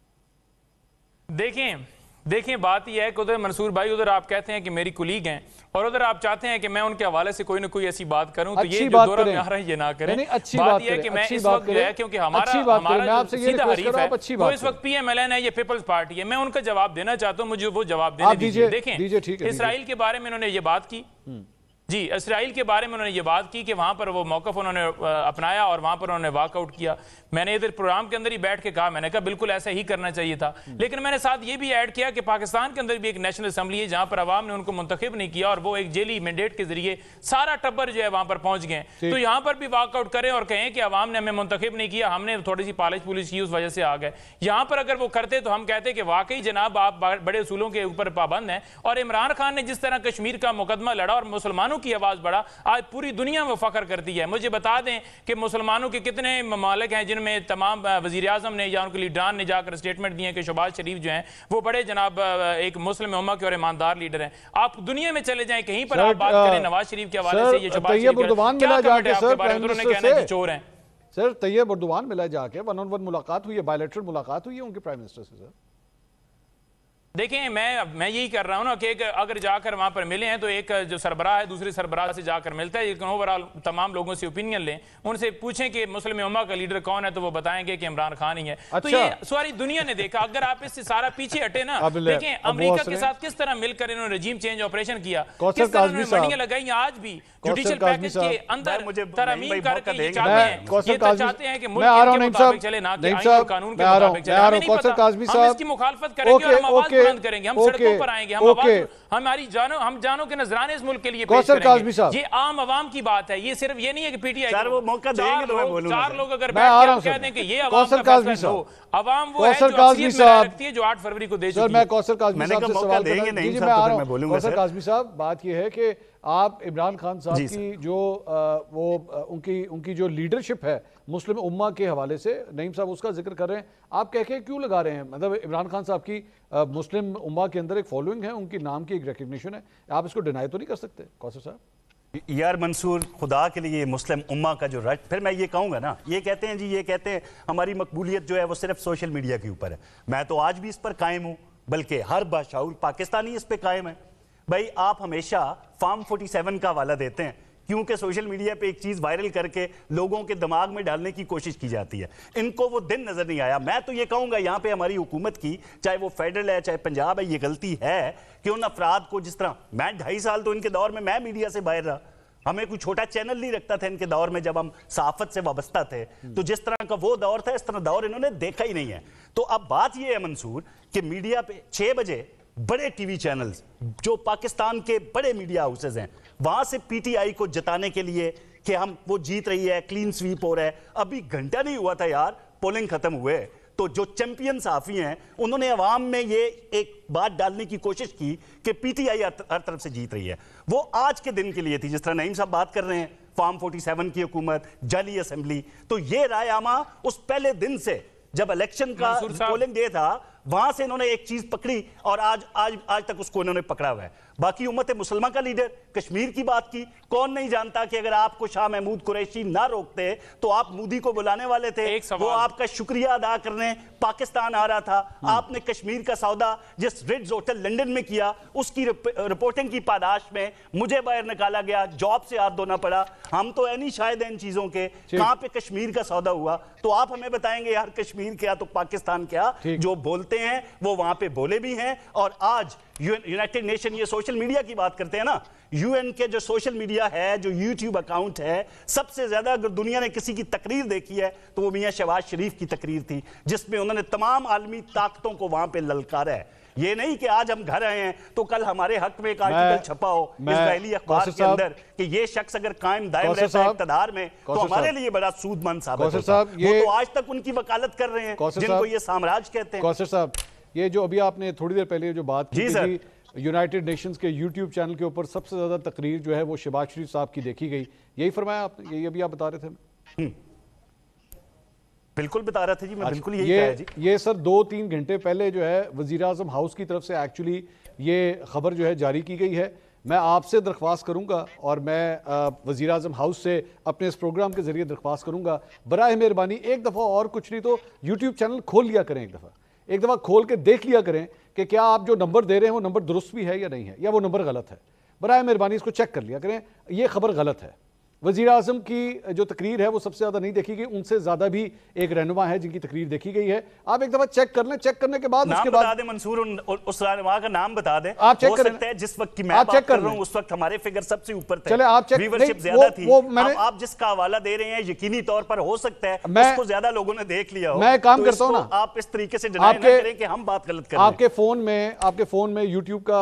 Speaker 3: देखें बात यह है कि उधर मंसूर भाई, उधर आप कहते हैं कि मेरी कुलीग हैं और उधर आप चाहते हैं कि मैं उनके हवाले से कोई ना कोई ऐसी बात करूं, तो ये जो दौरा में आ रहा है ये ना करें।
Speaker 1: अच्छी
Speaker 3: बात यह है कि मैं इस वक्त जो है, क्योंकि हमारा जो सीधा हरीफ है वो इस वक्त PMLN है, ये पीपल्स पार्टी है, मैं उनका जवाब देना चाहता हूं, मुझे वो जवाब देने दीजिए। देखें इसराइल के बारे में उन्होंने ये बात की जी, इसराइल के बारे में उन्होंने ये बात की कि वहां पर वो मौक़िफ़ उन्होंने अपनाया और वहां पर उन्होंने वॉकआउट किया। मैंने इधर प्रोग्राम के अंदर ही बैठ के कहा, मैंने कहा बिल्कुल ऐसा ही करना चाहिए था। लेकिन मैंने साथ ये भी ऐड किया कि पाकिस्तान के अंदर भी एक नेशनल असम्बली है जहां पर अवाम ने उनको मुंतखब नहीं किया और वो एक जेली मैंडेट के जरिए सारा टब्बर जो है वहां पर पहुंच गए। तो यहां पर भी वॉकआउट करें और कहें कि अवाम ने हमें मुंतखब नहीं किया, हमने थोड़ी सी पालिश पुलिस की, उस वजह से आ गए। यहां पर अगर वो करते तो हम कहते कि वाकई जनाब आप बड़े उसूलों के ऊपर पाबंद हैं। और इमरान खान ने जिस तरह कश्मीर का मुकदमा लड़ा और मुसलमानों की आवाज बढ़ा, आज पूरी दुनिया में फख्र करती है। मुझे बता दें कि मुसलमानों के कितने ममालिक हैं जिनमें तमाम वजीर आजम ने या उनके लीडरान ने जाकर स्टेटमेंट दिए कि शहबाज शरीफ जो हैं वो बड़े जनाब एक मुस्लिम उम्मा के और ईमानदार लीडर हैं। आप दुनिया में चले जाएं, कहीं पर आप बात करें नवाज शरीफ के हवाले से, ये शहबाज शरीफ क्या कमेंट है आपके बारे में? उन्होंने कहना है कि चोर हैं।
Speaker 1: सर तैयब उर्दुवान मिला जाके 1-on-1 मुलाकात हुई है, बायलैटरल मुलाकात हुई है उनके प्राइम मिनिस्टर से। सर
Speaker 3: देखें मैं यही कर रहा हूं ना कि अगर जाकर वहां पर मिले हैं तो एक जो सरबराह है दूसरे सरबराह से जाकर मिलता है, लेकिन ओवरऑल तमाम लोगों से ओपिनियन लें, उनसे पूछें कि मुस्लिम उम्मा का लीडर कौन है तो वो बताएंगे कि इमरान खान ही है।
Speaker 1: अच्छा।
Speaker 3: तो ये सारी दुनिया ने देखा। अगर आप इससे सारा पीछे हटे ना, देखें अमेरिका के साथ किस तरह मिलकर इन्होंने रजीम चेंज ऑपरेशन किया, किस तरह उन्होंने मंडियां लगाई। आज भी जुडिशियल पैकेज के अंदर तरमीम करके ये चाहते हैं कि मुल्क के मुताबिक चले, ना कि आईन और कानून के मुताबिक चले। हमें नहीं पता, हम इसकी मुखालफत करेंगे और हम आवाज बुलंद करेंगे, हम सड़कों पर आएंगे, हम जानों के नजराने इस मुल्क के लिए पेश करेंगे। ये आम आवाम की बात है, ये सिर्फ ये नहीं है कि पीटीआई
Speaker 4: वो मौका देंगे तो मैं बोलूंगा।
Speaker 3: 4 लोग अगर बैठ के कह दें कि ये आवाम का फैसला हो, आवाम वो है जो अक्सियत में रखती है, जो 8 फरवरी को दे चुकी है।
Speaker 1: मैं कौसर काज़मी साहब से सवाल देंगे नहीं, मैं बोलूंगा। कौसर काज़मी साहब, बात ये है कि आप इमरान खान साहब की जो उनकी जो लीडरशिप है मुस्लिम उम्मा के हवाले से, नईम साहब उसका जिक्र कर रहे हैं, आप कह के क्यों लगा रहे हैं? मतलब इमरान खान साहब की मुस्लिम उम्मा के अंदर एक फॉलोइंग है, उनकी नाम की एक रिकग्निशन है, आप इसको डिनाई तो नहीं कर सकते कौसर साहब?
Speaker 4: यार मंसूर, खुदा के लिए मुस्लिम उम्मा का जो राइट, फिर मैं ये कहूँगा ना, ये कहते हैं जी, ये कहते हैं हमारी मकबूलियत जो है वो सिर्फ सोशल मीडिया के ऊपर है। मैं तो आज भी इस पर कायम हूँ, बल्कि हर बाशाऊर पाकिस्तानी इस पर कायम है। भाई आप हमेशा फार्म 47 का हवाला देते हैं क्योंकि सोशल मीडिया पे एक चीज़ वायरल करके लोगों के दिमाग में डालने की कोशिश की जाती है। इनको वो दिन नज़र नहीं आया। मैं तो ये कहूँगा यहाँ पे हमारी हुकूमत की, चाहे वो फेडरल है चाहे पंजाब है, ये गलती है कि उन अफराद को, जिस तरह मैं 2.5 साल तो इनके दौर में मैं मीडिया से बाहर रहा, हमें कोई छोटा चैनल नहीं रखता था इनके दौर में जब हम सहाफत से वाबस्ता थे, तो जिस तरह का वो दौर था इस तरह दौर इन्होंने देखा ही नहीं है। तो अब बात ये है मंसूर कि मीडिया पे 6 बजे बड़े टीवी चैनल्स जो पाकिस्तान के बड़े मीडिया हाउसेज हैं, वहां से पीटीआई को जताने के लिए कि हम वो जीत रही है, क्लीन स्वीप हो रहा है, अभी घंटा नहीं हुआ था यार पोलिंग खत्म हुए, तो जो चैंपियन साफी हैं उन्होंने अवाम में ये एक बात डालने की कोशिश की कि पीटीआई हर तरफ से जीत रही है। वो आज के दिन के लिए थी, जिस तरह नईम साहब बात कर रहे हैं फार्म 47 की हुकूमत, जाली असेंबली, तो ये राय आमा उस पहले दिन से जब इलेक्शन का पोलिंग डे था वहां से इन्होंने एक चीज पकड़ी और आज तक उसको इन्होंने पकड़ा हुआ है। बाकी उम्मत मुसलमान का लीडर कश्मीर की बात की, कौन नहीं जानता कि अगर आपको शाह महमूद कुरैशी ना रोकते तो आप मोदी को बुलाने वाले थे, वो आपका शुक्रिया अदा करने पाकिस्तान आ रहा था। आपने कश्मीर का सौदा जिस रिट्ज होटल लंदन में किया उसकी रिपोर्टिंग की पादाश में मुझे बाहर निकाला गया, जॉब से हाथ धोना पड़ा। हम तो नहीं शायद इन चीजों के, कहां पे कश्मीर का सौदा हुआ, तो आप हमें बताएंगे यार कश्मीर क्या तो पाकिस्तान क्या, जो बोलते हैं वो वहां पे बोले भी हैं। और आज यूनाइटेड नेशन, ये सोशल मीडिया की बात करते हैं ना, यूएन के जो सोशल मीडिया है, जो यूट्यूब अकाउंट है, सबसे ज्यादा अगर दुनिया ने किसी की तकरीर देखी है तो वो मियां शहबाज शरीफ की तकरीर थी, जिसमें उन्होंने तमाम आलमी ताकतों को वहां पे ललकारा है। ये नहीं कि आज हम घर आए हैं तो कल हमारे हक में एक आर्टिकल छपा हो इजरायली अखबार के अंदर कि ये शख्स अगर कायम दायम रहता है इक़्तिदार में तो हमारे लिए बड़ा सूदमंद साबित होता है। वो तो आज तक उनकी वकालत कर रहे हैं जिनको ये साम्राज्य कहते हैं।
Speaker 1: कौसर साहब, ये जो अभी आपने थोड़ी देर पहले जो बात की थी यूनाइटेड नेशंस के यूट्यूब चैनल के ऊपर सबसे ज्यादा तकरीर जो है वो शहबाज शरीफ साहब की देखी गई, यही फरमाया आपने, यही अभी आप बता रहे थे?
Speaker 4: बिल्कुल बता रहा था जी, मैं बिल्कुल यही कहा है जी।
Speaker 1: ये सर 2-3 घंटे पहले जो है वजीर आजम हाउस की तरफ से एक्चुअली ये खबर जो है जारी की गई है। मैं आपसे दरख्वास्त करूंगा और मैं वजीर आजम हाउस से अपने इस प्रोग्राम के जरिए दरख्वास्त करूंगा, बराए मेहरबानी एक दफ़ा और कुछ नहीं तो यूट्यूब चैनल खोल लिया करें, एक दफ़ा खोल के देख लिया करें कि क्या आप जो नंबर दे रहे हैं वो नंबर दुरुस्त भी है या नहीं है, या वो नंबर गलत है। बराए मेहरबानी इसको चेक कर लिया करें, ये खबर गलत है। वज़ीर आज़म की जो तकरीर है वो सबसे ज़्यादा नहीं देखी गई, उनसे ज़्यादा भी एक रहनुमा है जिनकी तकरीर देखी गई है। आप एक दफ़ा चेक कर लें, चेक करने के बाद
Speaker 4: नाम
Speaker 1: उसके
Speaker 4: बता
Speaker 1: बाद
Speaker 4: दें मंसूर, उस रहनुमा का नाम बता दें।
Speaker 1: आप चेक
Speaker 4: हो
Speaker 1: करें,
Speaker 4: सकता है जिस वक्त की मैं बात कर रहा हूं उस वक्त हमारे फिगर सबसे ऊपर थे,
Speaker 1: चले आप चेक,
Speaker 4: व्यूवरशिप ज्यादा थी। आप जिसका हवाला दे रहे हैं यकीनी तौर पर हो सकता है उसको ज्यादा लोगों ने देख लिया हो।
Speaker 1: मैं काम करता हूं ना,
Speaker 4: आप इस तरीके से डिनाई ना करें कि हम बात गलत कर रहे हैं।
Speaker 1: आपके फोन में यूट्यूब का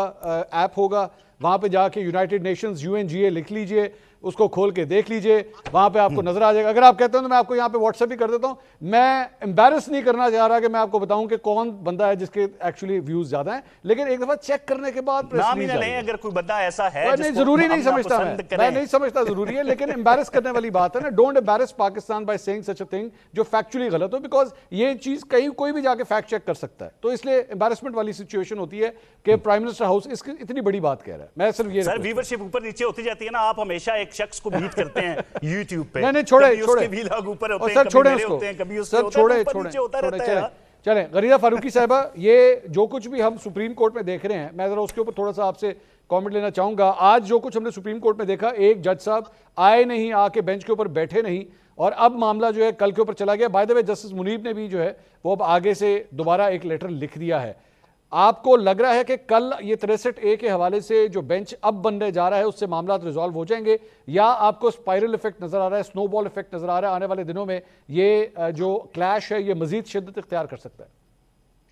Speaker 1: ऐप होगा, वहां पे जाके यूनाइटेड नेशंस UNGA लिख लीजिए, उसको खोल के देख लीजिए, वहां पे आपको नजर आ जाएगा। अगर आप कहते हो तो मैं आपको यहाँ पे व्हाट्सएप भी कर देता हूँ। मैं एम्बैरस नहीं करना चाह रहा कि मैं आपको बताऊं कि कौन बंदा है जिसके एक्चुअली व्यूज ज्यादा हैं, लेकिन एक दफा चेक करने के बाद
Speaker 4: अगर कोई बंदा ऐसा है
Speaker 1: नहीं, जरूरी नहीं समझता, मैं नहीं समझता जरूरी है, लेकिन एम्बैरस करने वाली बात है ना। Don't embarrass Pakistan by saying such a thing जो फैक्चुअली गलत हो, बिकॉज ये चीज कहीं कोई भी जाके फैक्ट चेक कर सकता है। तो इसलिए एम्बैरसमेंट वाली सिचुएशन होती है कि प्राइम मिनिस्टर हाउस इसकी इतनी बड़ी बात कह रहा है। मैं सिर्फ ये,
Speaker 4: सर व्यूवरशिप ऊपर नीचे होती जाती है ना, आप हमेशा एक शख्स को बीट करते हैं YouTube पे।
Speaker 1: नहीं छोड़े
Speaker 4: ऊपर होते हैं,
Speaker 1: सर छोड़े उसको,
Speaker 4: कभी
Speaker 1: सर छोड़े चले। गरीदा फारूकी साहिबा, ये जो कुछ भी हम सुप्रीम कोर्ट में देख रहे हैं, मैं जरा उसके ऊपर थोड़ा सा आपसे कमेंट लेना चाहूंगा। आज जो कुछ हमने सुप्रीम कोर्ट में देखा, एक जज साहब आए नहीं, आके बेंच के ऊपर बैठे नहीं, और अब मामला जो है कल के ऊपर चला गया। By the way justice Muneeb ने भी जो है वो अब आगे से दोबारा एक लेटर लिख दिया है। आपको लग रहा है कि कल ये 63A के हवाले से जो बेंच अब बनने जा रहा है उससे मामला रिजॉल्व हो जाएंगे, या आपको स्पाइरल इफेक्ट नजर आ रहा है, स्नोबॉल इफेक्ट नजर आ रहा है, आने वाले दिनों में ये जो क्लैश है ये मजीद शिद्दत इख्तियार कर सकता है?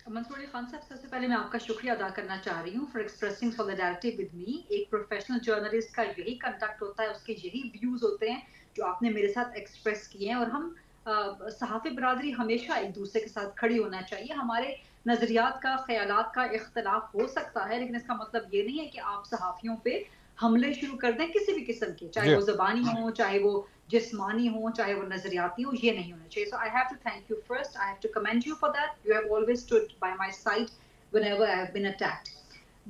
Speaker 5: मंसूर अली खान साहब, सबसे पहले मैं आपका शुक्रिया अदा करना चाह रही हूँ for expressing solidarity with me. एक प्रोफेशनल जर्नलिस्ट का यही कंडक्ट होता है, उसके यही व्यूज होते हैं जो आपने मेरे साथ एक्सप्रेस किए हैं, और हम सहाफ़ी बरादरी हमेशा एक दूसरे के साथ खड़ी होना चाहिए। हमारे नजरियात का, ख्यालात का इख्तलाफ हो सकता है, लेकिन इसका मतलब ये नहीं है कि आप सहाफ़ियों पे हमले शुरू कर दें किसी भी किस्म के, चाहे वो ज़बानी हो, चाहे वो जिस्मानी हो, चाहे वो नजरियाती हो। ये नहीं होना चाहिए। So I have to thank you first, I have to commend you for that, you have always stood by my side whenever I have been attacked.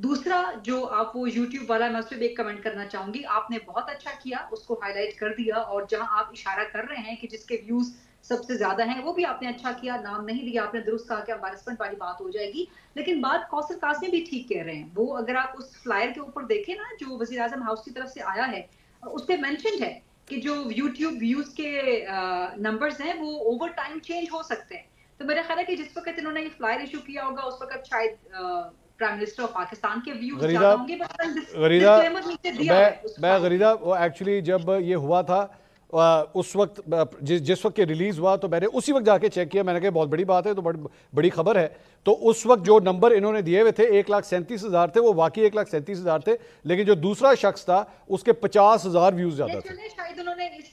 Speaker 5: दूसरा जो आप वो YouTube वाला, मैं उस पर भी एक कमेंट करना चाहूंगी। आपने बहुत अच्छा किया, उसको हाईलाइट कर दिया, और जहां आप इशारा कर रहे हैं कि जिसके व्यूज सबसे ज्यादा हैं वो भी आपने अच्छा किया, नाम नहीं लिया आपने, दुरुस्त कहा कि एम्बैरसमेंट वाली बात हो जाएगी। लेकिन बात कौसर कासिम भी ठीक कह रहे हैं। वो अगर आप उस फ्लायर के ऊपर देखें ना जो वज़ीर आज़म हाउस की तरफ से आया है, उस पर मेंशन है कि जो YouTube व्यूज के नंबर्स हैं वो ओवर टाइम चेंज हो सकते हैं। तो मेरा ख्याल है कि जिस वक्त इन्होंने ये फ्लायर इशू किया होगा उस वक्त शायद प्राइम मिनिस्टर ऑफ पाकिस्तान के व्यूज ज्यादा होंगे,
Speaker 1: मैं गरीदा वो एक्चुअली जब ये हुआ था उस वक्त जिस वक्त ये रिलीज हुआ तो मैंने उसी वक्त जाके चेक किया, मैंने कहा बहुत बड़ी बात है, तो बड़ी खबर है। तो उस वक्त जो नंबर इन्होंने दिए हुए थे 1,37,000 थे, वो वाकई 1,37,000 थे, लेकिन जो दूसरा शख्स था उसके 50,000 व्यूज ज्यादा थे।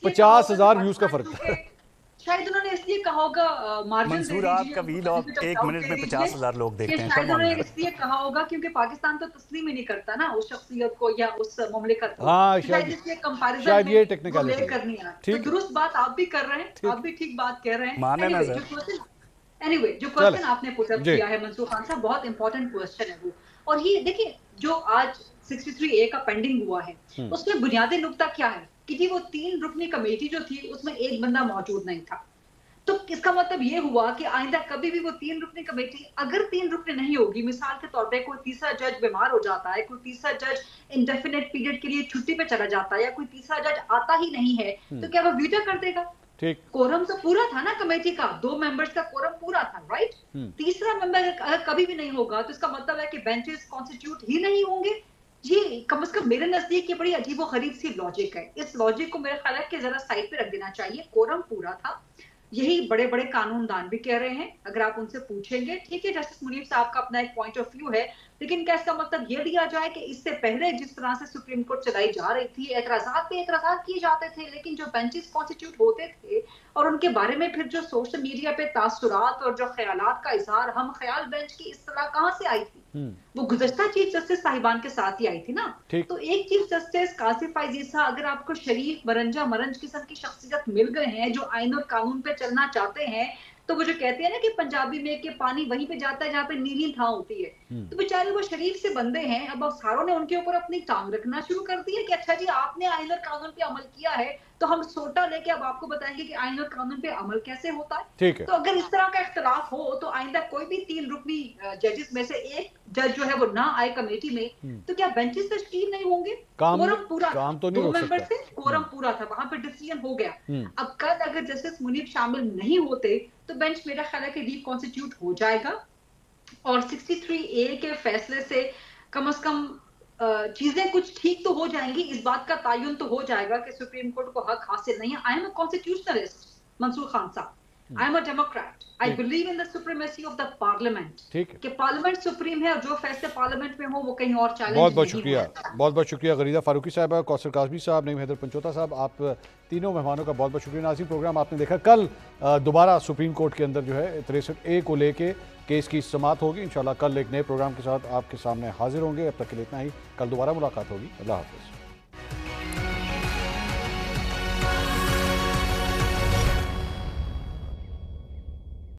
Speaker 1: 50,000 व्यूज का फर्क था।
Speaker 5: शायद उन्होंने इसलिए कहा होगा
Speaker 4: मंसूर आपका वीलॉग 1 मिनट में 50,000 लोग देखते हैं,
Speaker 5: शायद उन्होंने इसलिए कहा होगा क्योंकि पाकिस्तान तो तस्लीम ही नहीं करता ना उस शख्सियत को या उस मुमलिकत को।
Speaker 1: हाँ,
Speaker 5: शायद इसलिए कंपैरिजन
Speaker 1: शायद ये टेक्निकलिटी
Speaker 5: करनी है। तो दुरुस्त बात आप भी कर रहे हैं, आप भी ठीक बात कह रहे हैं। एनीवे जो क्वेश्चन आपने पुट अप किया है मंसूर खान साहब, बहुत इंपॉर्टेंट क्वेश्चन है वो। और ये देखिए जो आज 63A का पेंडिंग हुआ है उसमें बुनियादी नुकता क्या है कि वो 3 रुकनी कमेटी जो थी उसमें एक बंदा मौजूद नहीं था। तो इसका मतलब ये हुआ कि आइंदा कभी भी वो 3 रुकनी कमेटी अगर 3 रुकनी नहीं होगी, मिसाल के तौर पे कोई तीसरा जज बीमार हो जाता है, कोई तीसरा जज इंडेफिनेट पीरियड के लिए छुट्टी पे चला जाता है, या कोई तीसरा जज आता ही नहीं है, तो क्या वो वीटो कर देगा?
Speaker 1: ठीक,
Speaker 5: कोरम तो पूरा था ना कमेटी का, 2 मेंबर्स का कोरम पूरा था, राइट? तीसरा मेंबर अगर कभी भी नहीं होगा तो इसका मतलब है कि बेंचेस कॉन्स्टिट्यूट ही नहीं होंगे। ये कम से कम मेरे नजदीक ये बड़ी अजीबो गरीब सी लॉजिक है। इस लॉजिक को मेरे ख्याल है कि जरा साइड पे रख देना चाहिए। कोरम पूरा था, यही बड़े बड़े कानूनदान भी कह रहे हैं। अगर आप उनसे पूछेंगे, ठीक है जस्टिस मुनीब साहब का अपना एक पॉइंट ऑफ व्यू है, लेकिन क्या इसका मतलब ये लिया जाए कि इससे पहले जिस तरह से सुप्रीम कोर्ट चलाई जा रही थी, एतराजात पे एतराजात किए जाते थे, लेकिन जो बेंचेस कॉन्स्टिट्यूट होते थे और उनके बारे में फिर जो सोशल मीडिया पे तासुरात और जो ख्यालात का इजहार, हम ख्याल बेंच की इस्तिलाह कहाँ से आई थी? वो गुज़श्ता चीफ जस्टिस साहिबान के साथ ही आई थी ना। तो एक चीफ जस्टिस कासिफ फाइज़, अगर आपको शरीफ मरंजा मरंज किस्म की शख्सियत मिल गए हैं जो आइन और कानून पे चलना चाहते हैं, तो वो जो कहते हैं ना कि पंजाबी में कि पानी वहीं पे जाता है जहाँ पे नीली थां होती है, तो बेचारे वो शरीफ से बंदे हैं। अब अफसरों ने उनके ऊपर अपनी टांग रखना शुरू कर दी है कि अच्छा जी आपने आइन और कानून पे अमल किया है तो हम सोटा लेके अब आपको बताएंगे कि आइन और कानून पे अमल कैसे होता है।
Speaker 1: ठीक है।
Speaker 5: तो अगर इस तरह का इख्तलाफ हो तो आइंदा कोई भी 3 रुकनी जजेस में से एक जज जो है वो ना आए कमेटी में, तो क्या बेंचेस तश्कील नहीं होंगे? कोरम पूरा,
Speaker 1: काम तो नहीं
Speaker 5: 2
Speaker 1: हो
Speaker 5: मेंबर
Speaker 1: सकता।
Speaker 5: से कोरम पूरा था, वहां पे डिसीजन हो गया। अब कल अगर जस्टिस मुनीब शामिल नहीं होते तो बेंच मेरा ख्याल है कि रिकॉन्स्टिट्यूट हो जाएगा और 63A के फैसले से कम चीजें कुछ ठीक तो हो जाएंगी। इस बात का तायुन तो हो जाएगा कि सुप्रीम कोर्ट को हक हासिल नहीं है। I am a constitutionalist Mansoor Khan sahab, I am a democrat, I believe in the supremacy of the parliament.
Speaker 1: ठीक है
Speaker 5: कि पार्लियामेंट सुप्रीम है और जो फैसले पार्लियामेंट में हो वो कहीं और चैलेंज
Speaker 1: बहुत बहुत शुक्रिया, बहुत बहुत शुक्रिया गरीदा फारूकी साहब, कौसर काज़मी साहब, नईम हैदर पंचोता साहब, आप तीनों मेहमानों का बहुत बहुत शुक्रिया। नाज़रीन, प्रोग्राम आपने देखा। कल दोबारा सुप्रीम कोर्ट के अंदर जो है 63A को लेके केस की समाअत होगी। इंशाल्लाह कल एक नए प्रोग्राम के साथ आपके सामने हाजिर होंगे। अब तक के लिए इतना ही, कल दोबारा मुलाकात होगी। अल्लाह हाफ़िज़।